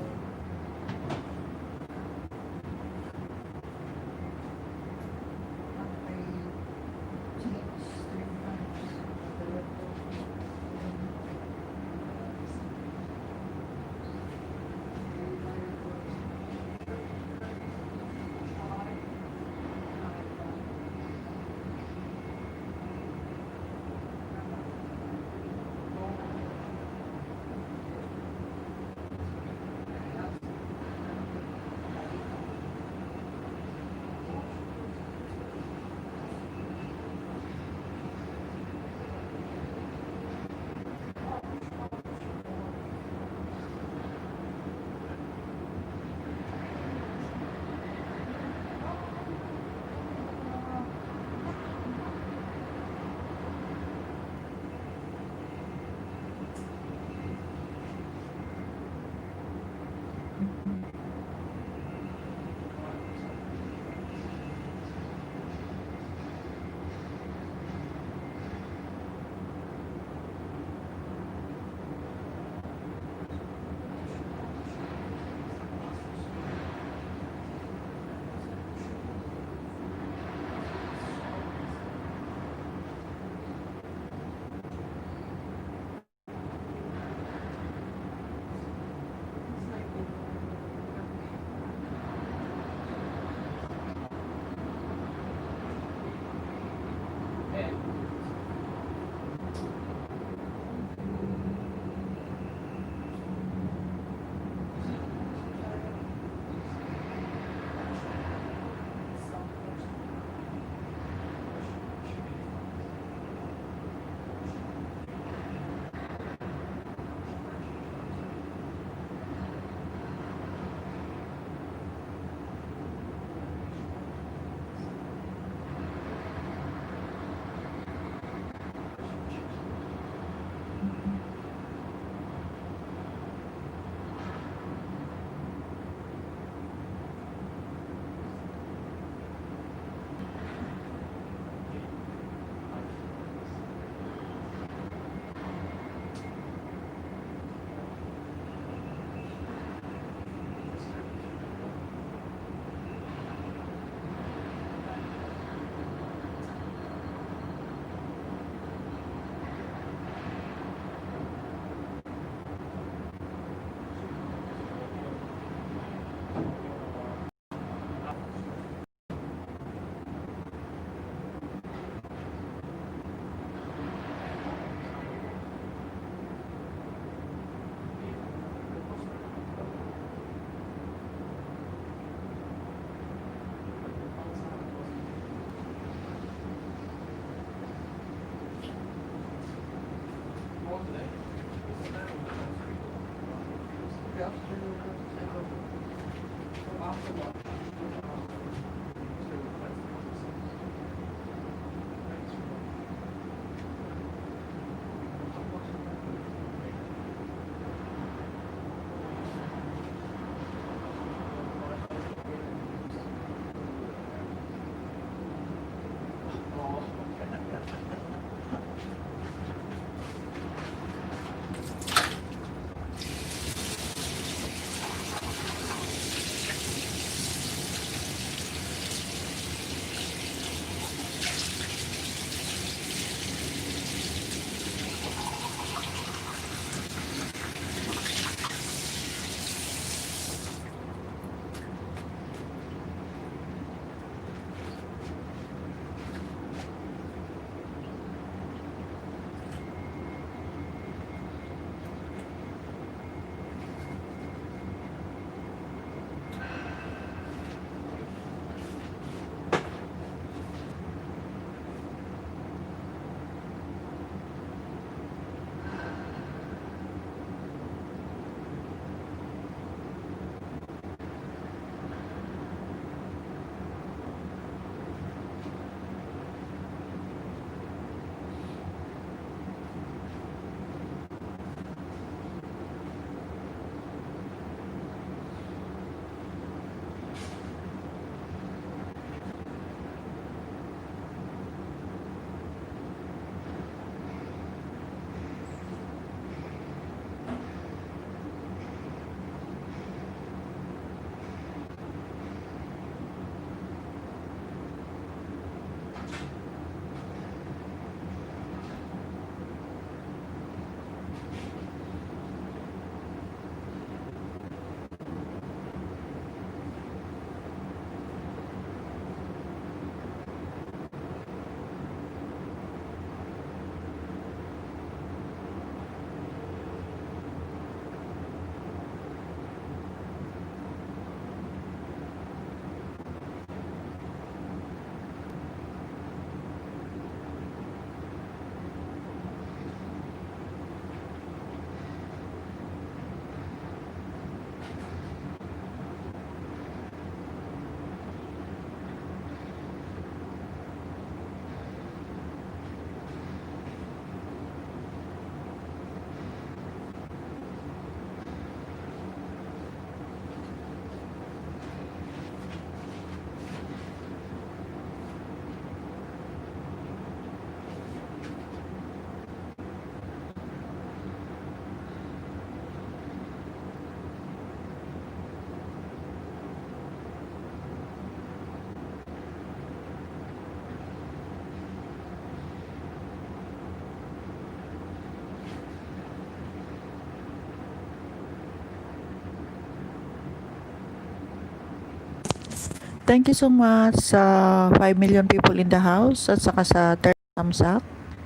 Thank you so much sa 5 million people in the house at saka sa 30 thumbs up.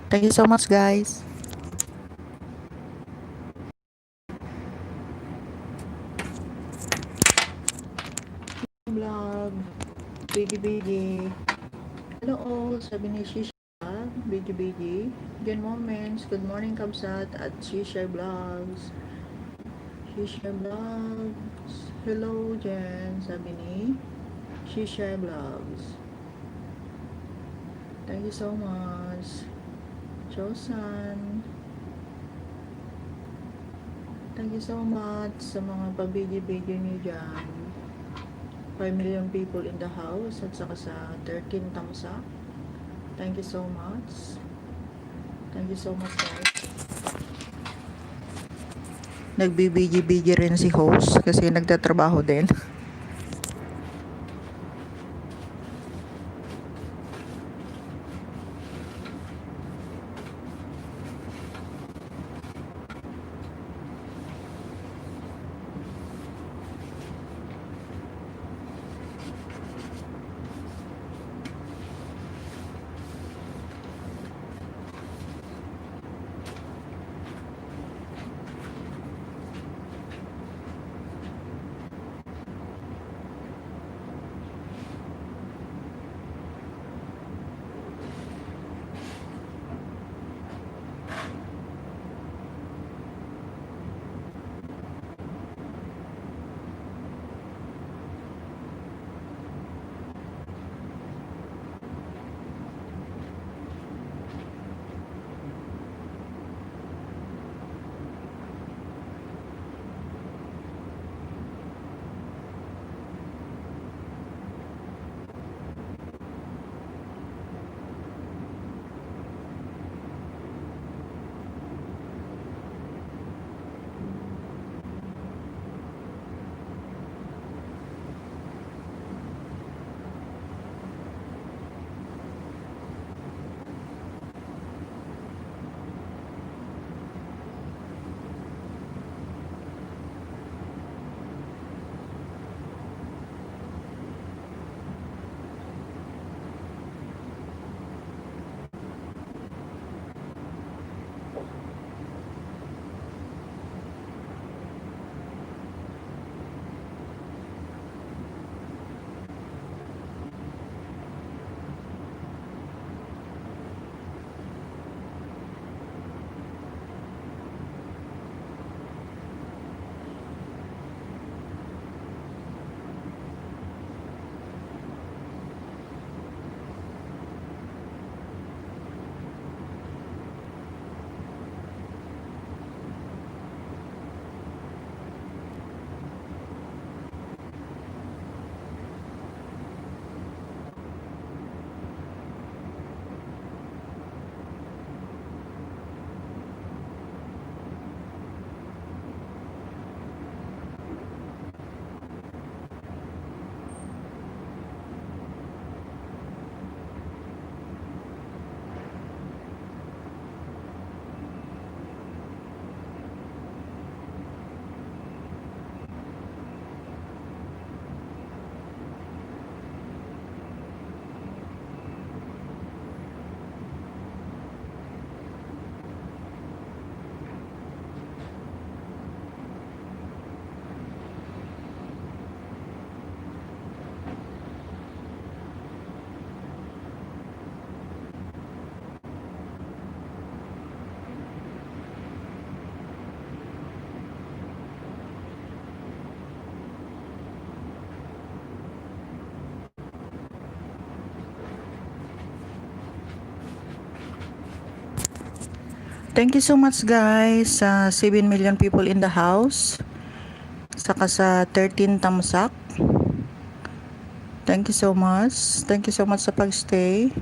Thank you so much, guys. Vlog, Biggy. Hello all, sabi ni Shisha, Biggy. Good moments, good morning Kabsat at Shisha Vlogs. Hello Jen, sabi ni Shisha Vlogs. Thank you so much. Chosan. Thank you so much sa mga pabidyo-bidyo niyo dyan. 5 million people in the house at saka sa 13 thumbs up. Thank you so much. Thank you so much, guys. Nagbibidyo-bidyo rin si host kasi nagtatrabaho din. Thank you so much, guys, sa 7 million people in the house saka sa 13 thumbs up. Thank you so much. Thank you so much sa pagstay.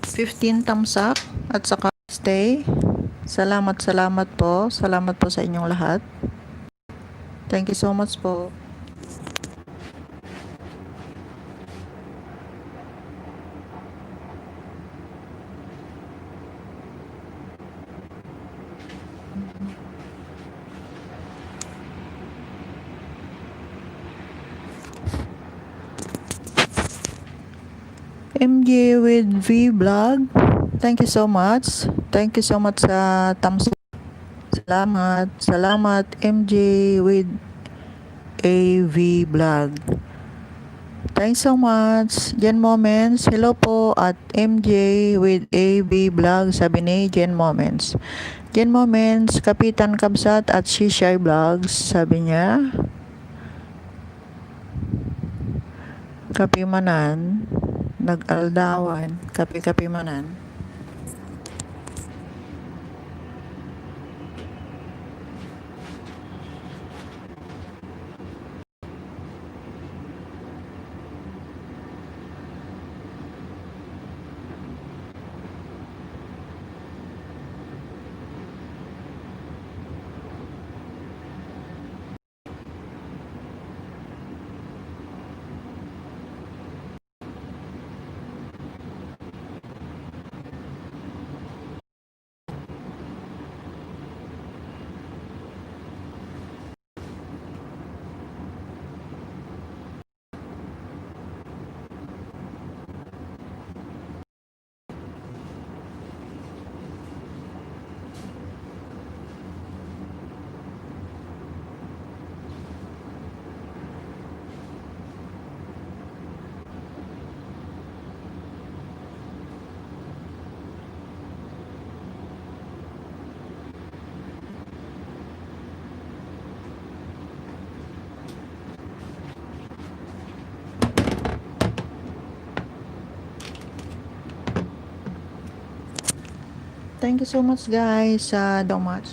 15 thumbs up at saka stay. Salamat po. Salamat po sa inyong lahat. Thank you so much po. MJ with V Vlog. Thank you so much. Thank you so much sa thumbs up. Salamat MJ with AV Vlog. Thanks so much. Jen Moments. Hello po at MJ with AV Vlog, sabi ni Jen Moments. Jen Moments, Kapitan Kabsat at Shishay Vlogs, sabi niya. Kapimanan, nag-aldawan, kapi-kapimanan. Thank you so much guys sa much.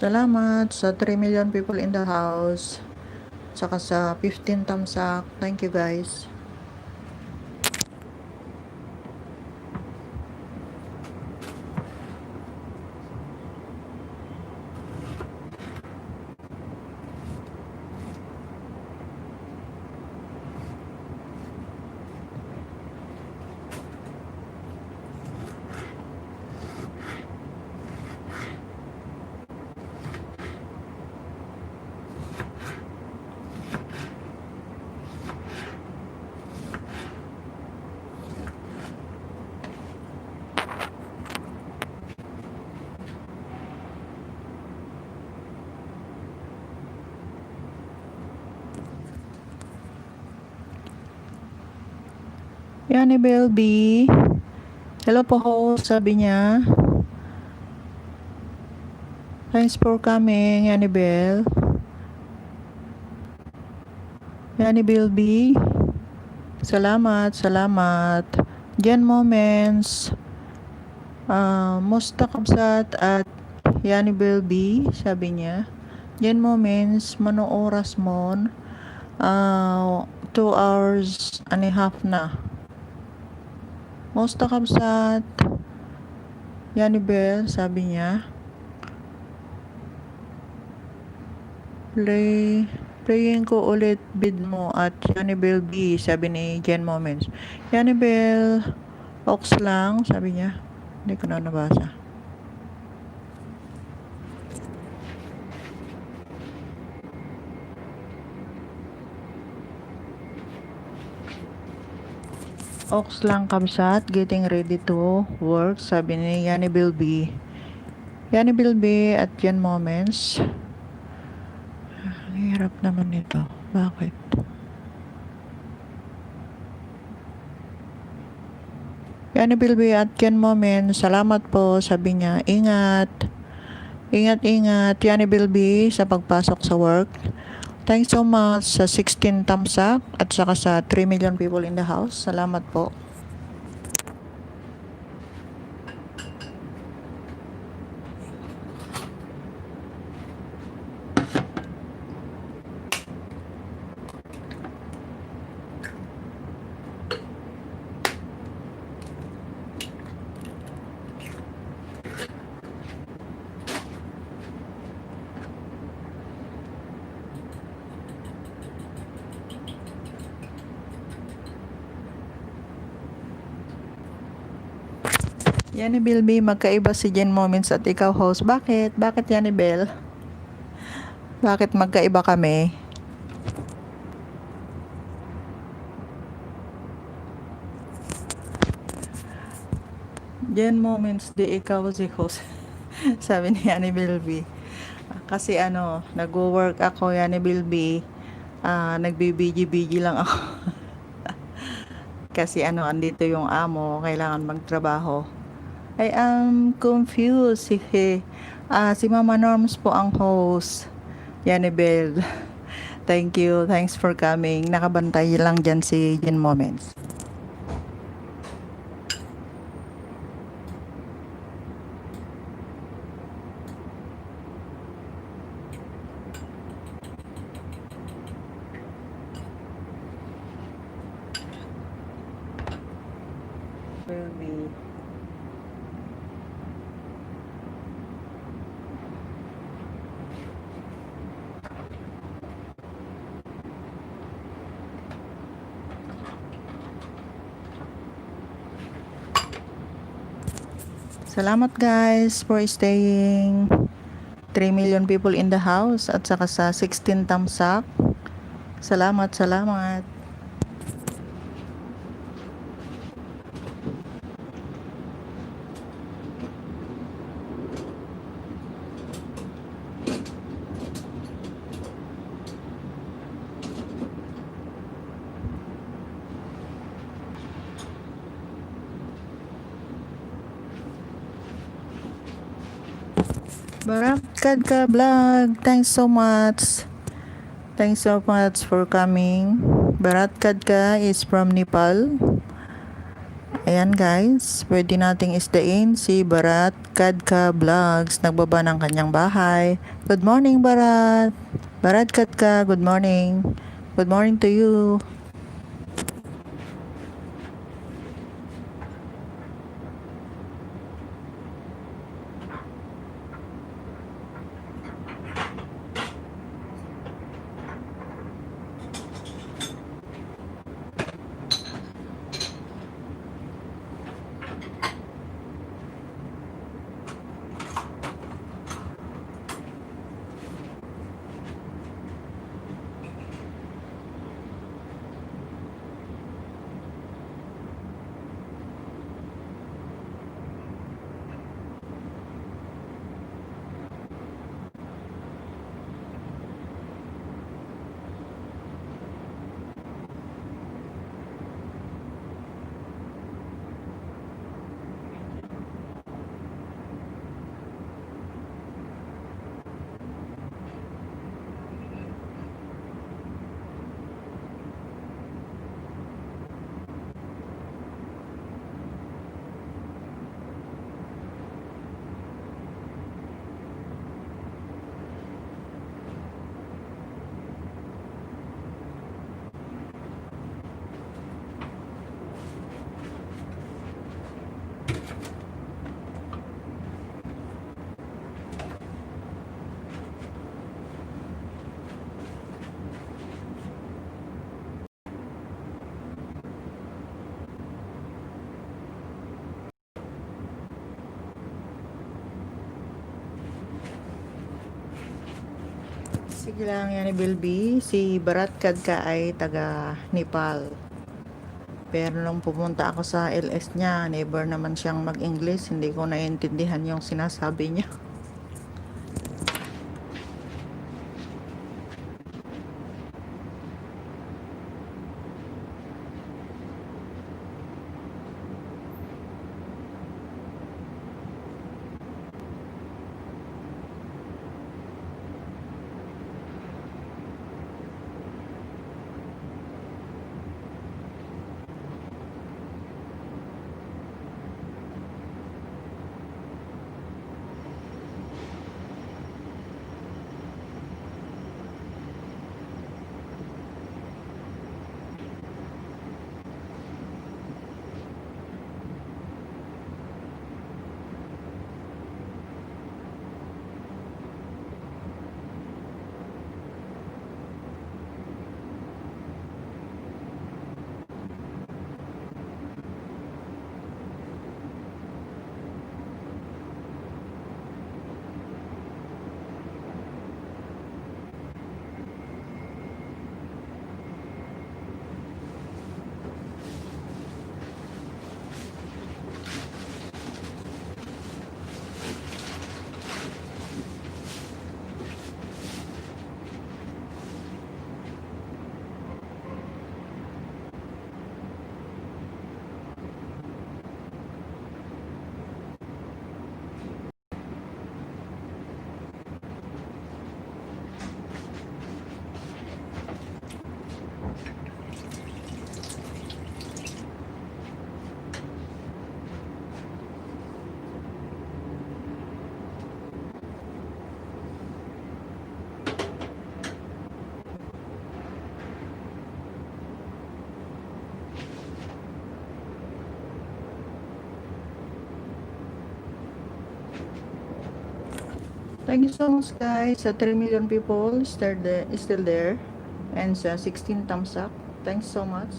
Salamat sa 3 million people in the house. Saka sa 15 thumbs up. Thank you guys. Annabelle B. Hello po host, sabi niya. Thanks for coming, Annabelle. Annabelle B. Salamat. Jen Moments. Musta Kabsat at Annabelle B. Sabi niya. Jen Moments, mano oras mon? 2 hours and a half na. Musta Kabsat? Annabelle, sabi niya. Playing ko ulit bid mo at Annabelle B, sabi ni Jen Moments. Annabelle, ox lang, sabi niya. Hindi ko na nabasa. Ox lang kamsat, getting ready to work, sabi ni Yani Bilby. Yani Bilby at Yan Moments. Ang hirap naman nito. Bakit? Yani Bilby at Yan Moments, salamat po, sabi niya. Ingat. Ingat-ingat, Yani Bilby, sa pagpasok sa work. Thanks so much sa 16 thumbs up at saka sa 3 million people in the house. Salamat po. Yani Bilby, magkaiba si Jen Moments at ikaw host. Bakit? Bakit Yani Bel? Bakit magkaiba kami? Jen Moments, di ikaw si host. Sabi ni Yani Bilby. Kasi nag-work ako, Yani Bilby. Nagbibiji-biji lang ako. Kasi andito yung amo, kailangan magtrabaho. I am confused. Si Mama Norms po ang host. Yanibel. Thank you. Thanks for coming. Nakabantay lang dyan si Jen Moments. Will be Salamat guys for staying. 3 million people in the house at saka sa 16 thumbs up. Salamat, salamat. Barakat ka vlog. Thanks so much. Thanks so much for coming. Bharat Kadka is from Nepal. Ayan guys, pwede nating isdain si Bharat Kadka Vlogs. Nagbaba ng kanyang bahay. Good morning Bharat. Bharat Kadka, good morning. Good morning to you. Sige lang yan ni Bilby. Si Bharat Kadka ay taga Nepal. Pero nung pumunta ako sa LS niya, never naman siyang mag-English. Hindi ko naiintindihan yung sinasabi niya. Thank you so much guys. Sa 3 million people still there. And sa 16 thumbs up. Thanks so much.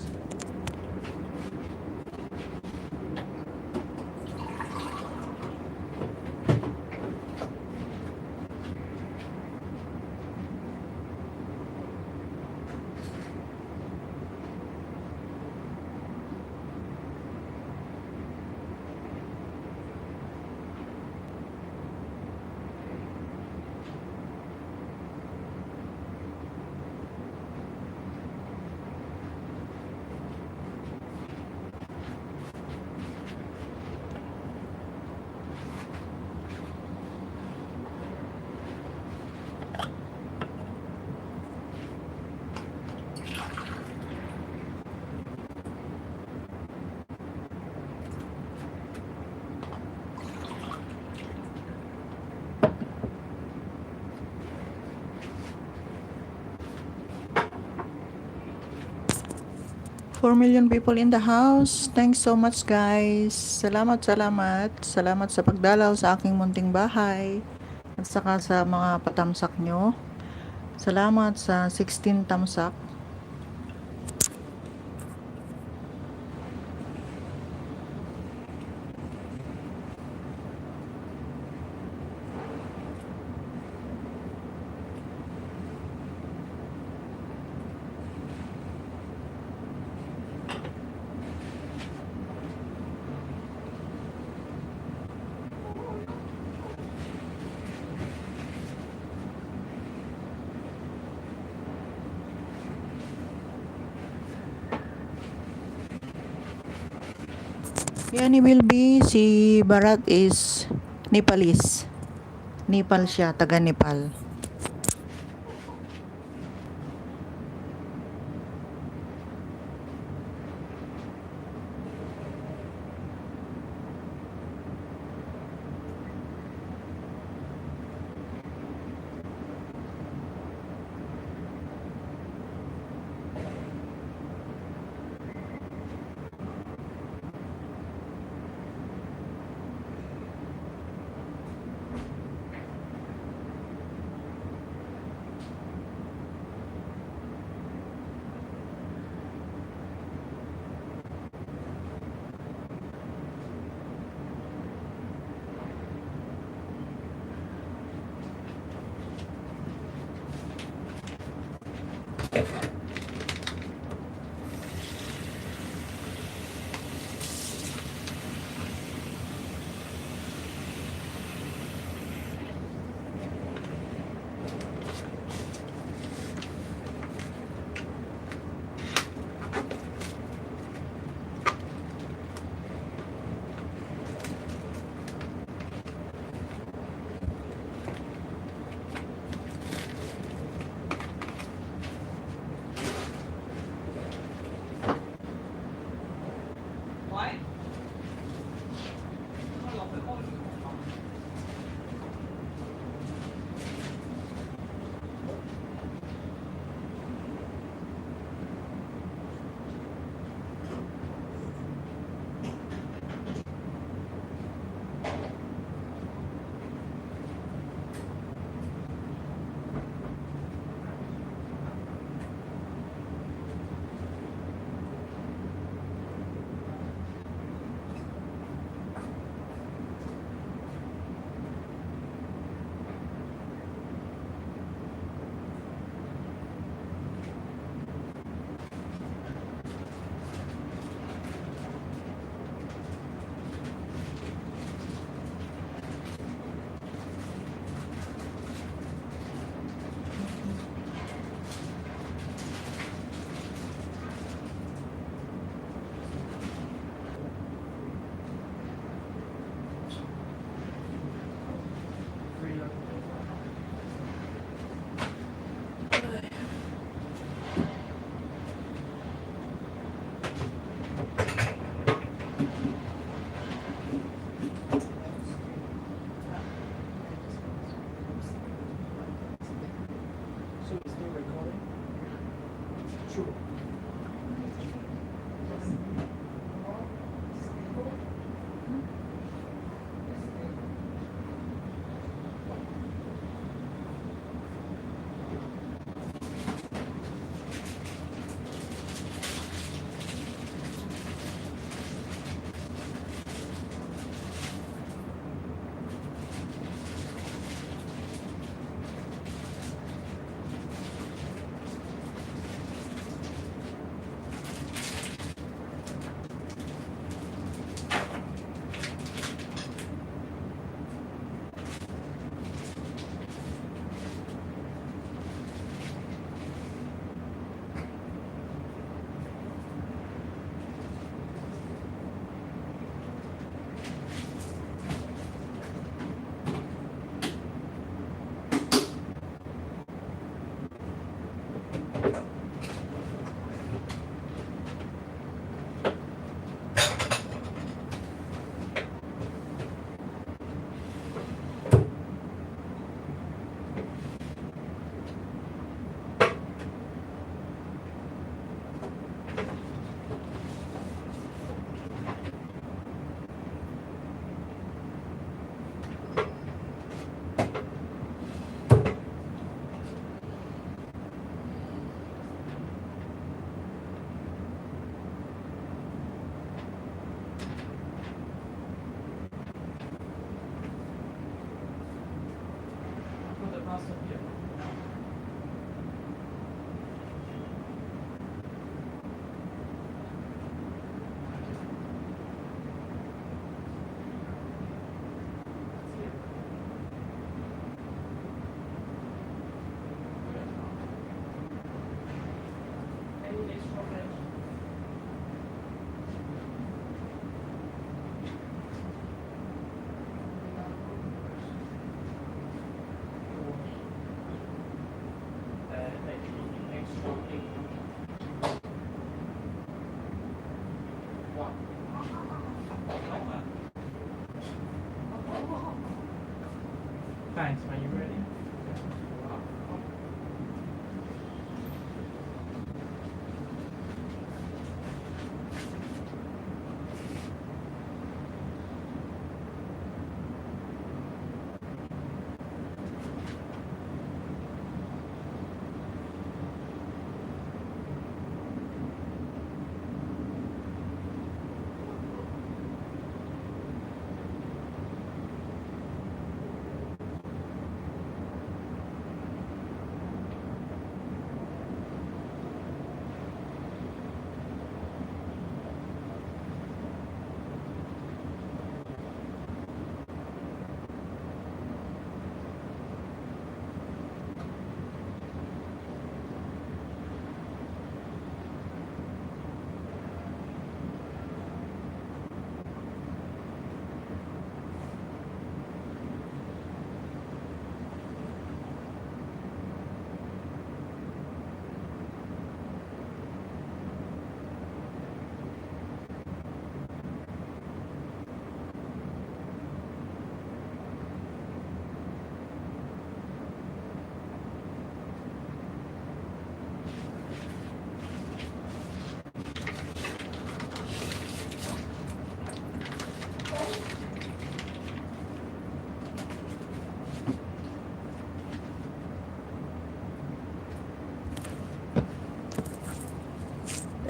Four million people in the house. Thanks so much guys. Salamat sa pagdalaw sa aking munting bahay. At saka sa mga patamsak nyo. Salamat sa 16 tamsak. Yani will be si Bharat is Nepalese. Nepal siya, taga Nepal. Thanks. Are you ready?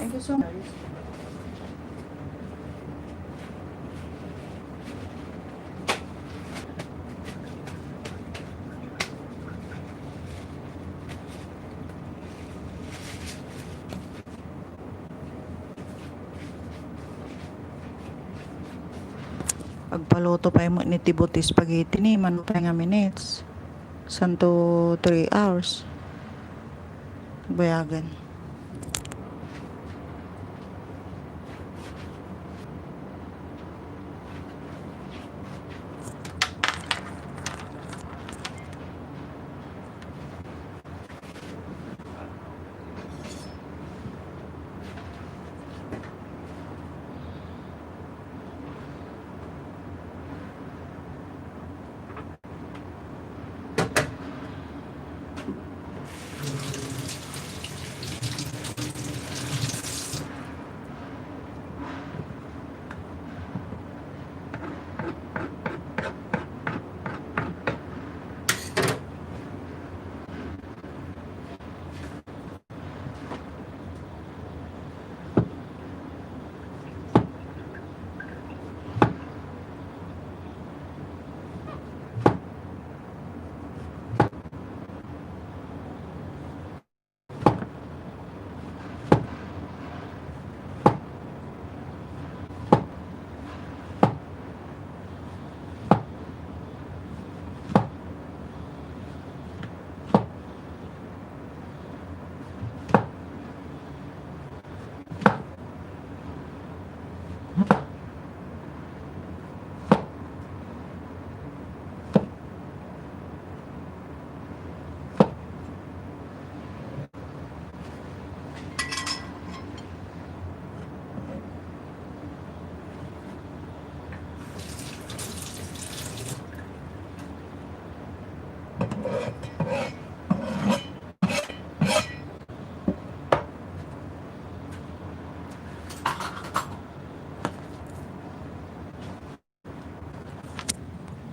Thank you so much. Pagpaluto pa mo ni tibuti spaghetti ni man pa nga minutes. Santo 3 hours. Bayagan.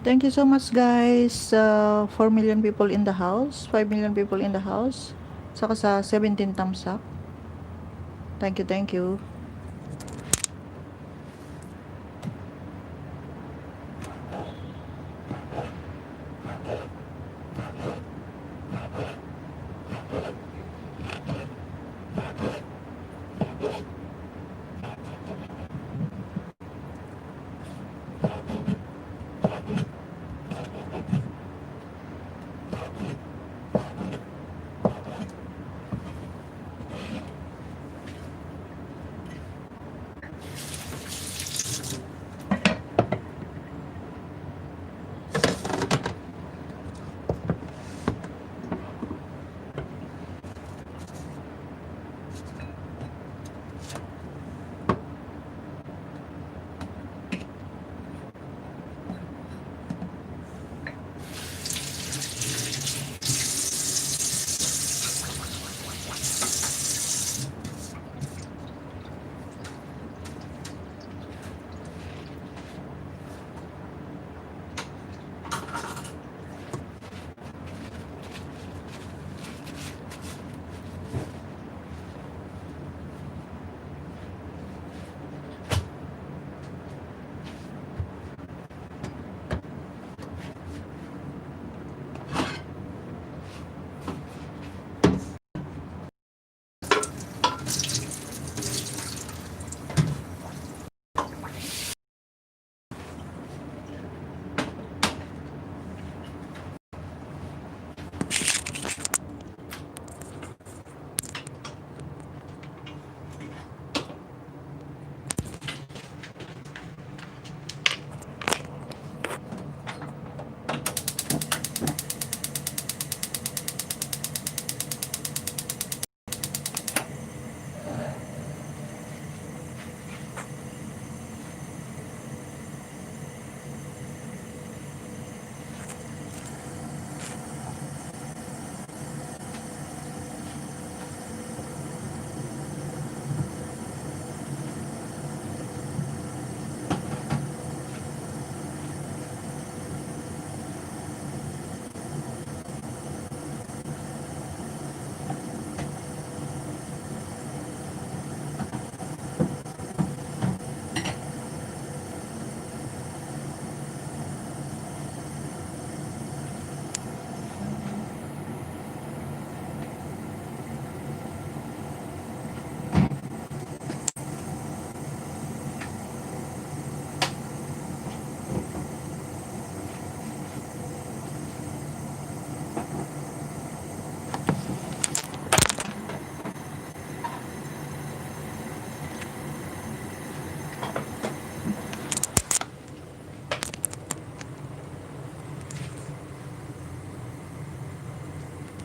Thank you so much guys. 4 million people in the house, 5 million people in the house. Saka sa 17 thumbs up. Thank you, thank you.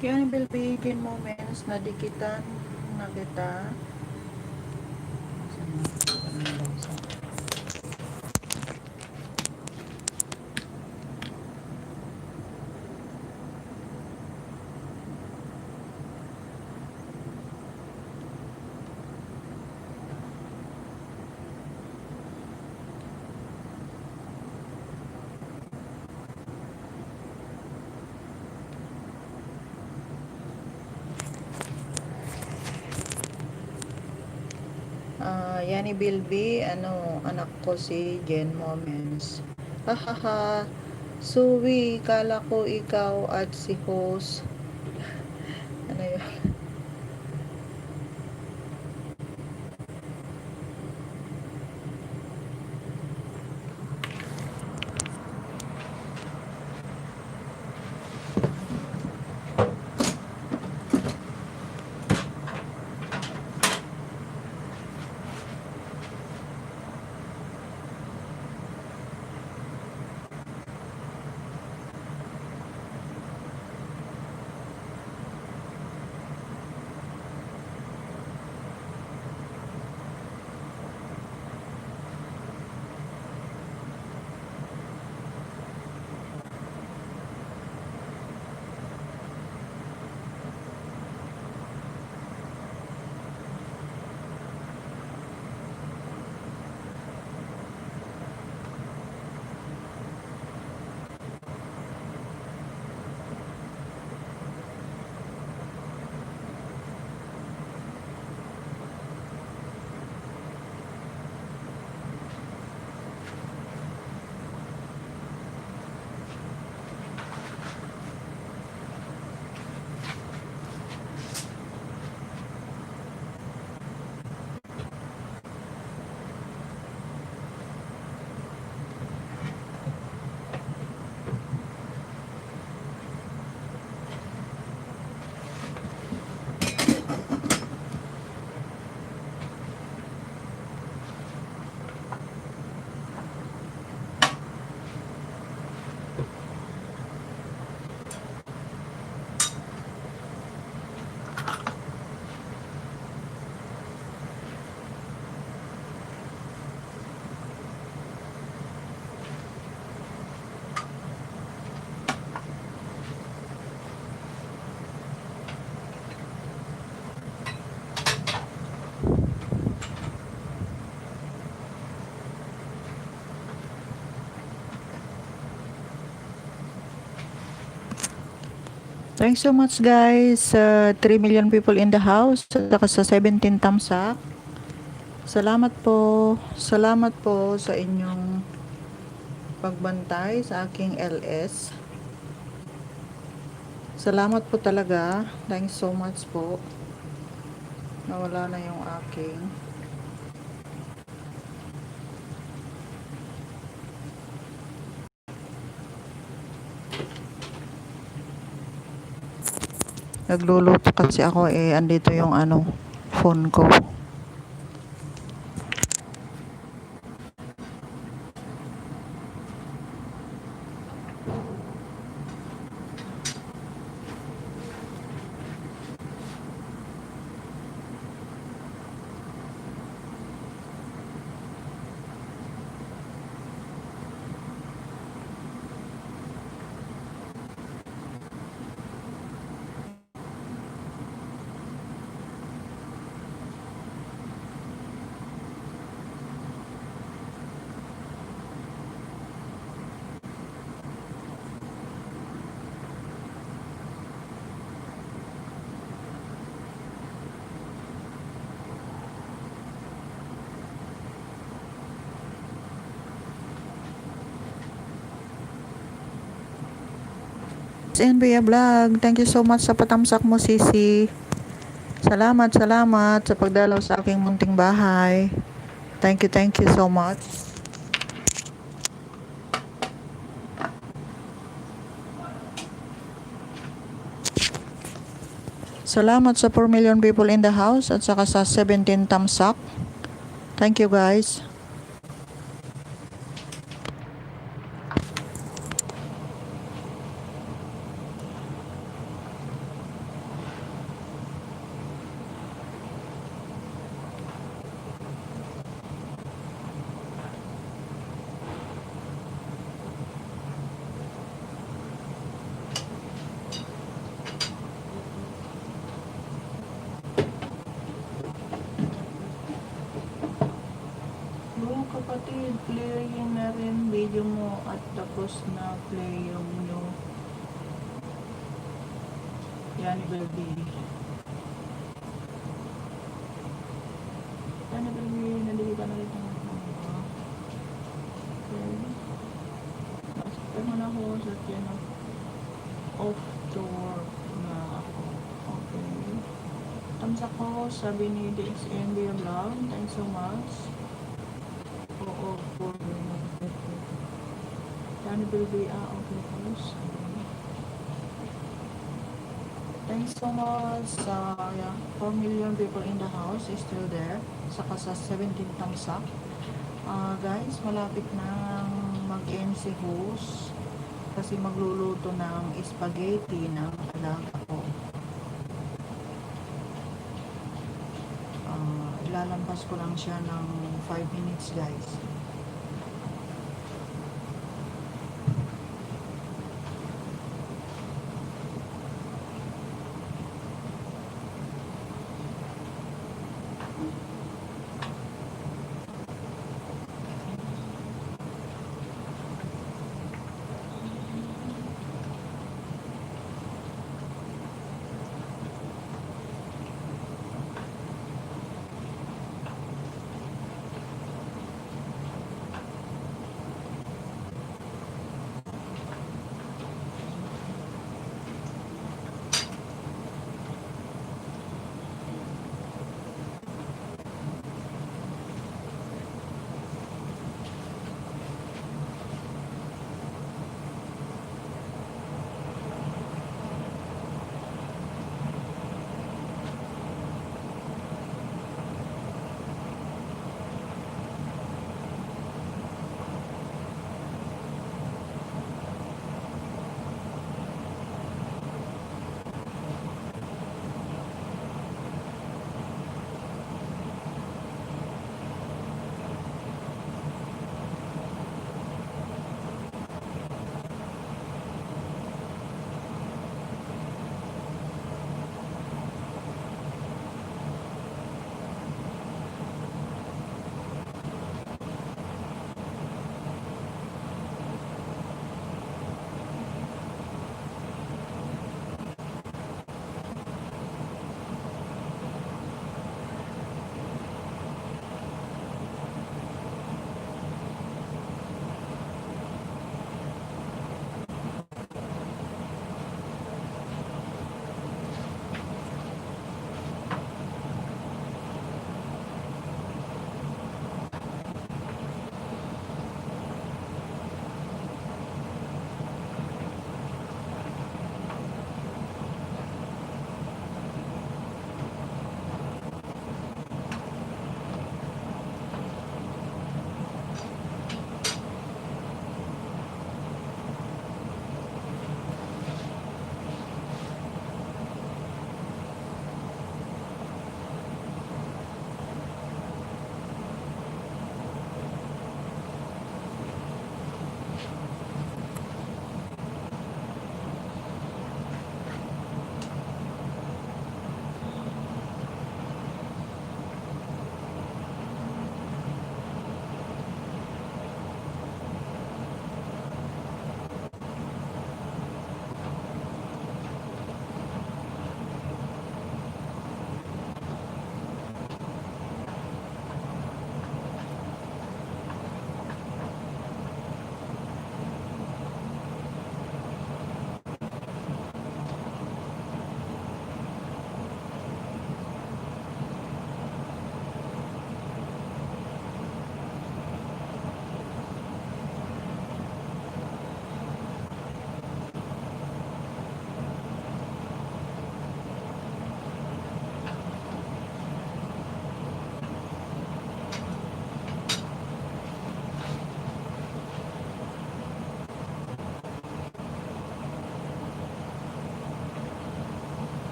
Yan, bilbigin moments na dikitan na kita. Yani Bilby, anak ko si Jen Moments. Hahaha, Suwi, kala ko ikaw at si host. Ano yun? Thanks so much guys. 3 million people in the house. Saka sa 17 thumbs up. Salamat po. Salamat po sa inyong pagbantay sa aking LS. Salamat po talaga. Thanks so much po. Nawala na yung aking. Nagluluto kasi ako andito yung phone ko. NBA Vlog, thank you so much sa patamsak mo, Sisi. Salamat sa pagdalaw sa aking munting bahay. Thank you so much. Salamat sa 4 million people in the house at saka sa 17 thumbs up. Thank you guys. video mo at tapos na play yung new Yani Baby. Yani Baby, nandito ka na rin ng okay. Masakit mo na ako sa tiyan off to work na ako. Okay. Thumbs up ko, sabi ni DXN Dear Vlog. Thanks so much. Oo, for Yani Baby, okay guys. Thanks so much sa 4 million people in the house is still there. Saka sa 17 thumbs up. Guys, malapit na mag-end si host kasi magluluto ng spaghetti ng alaga ko. Ilalampas ko lang siya ng 5 minutes guys.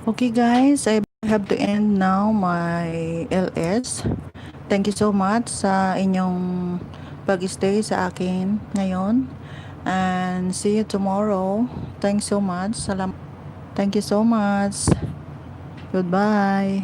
Okay guys, I have to end now my LS. Thank you so much sa inyong pag-stay sa akin ngayon. And see you tomorrow. Thanks so much. Thank you so much. Goodbye.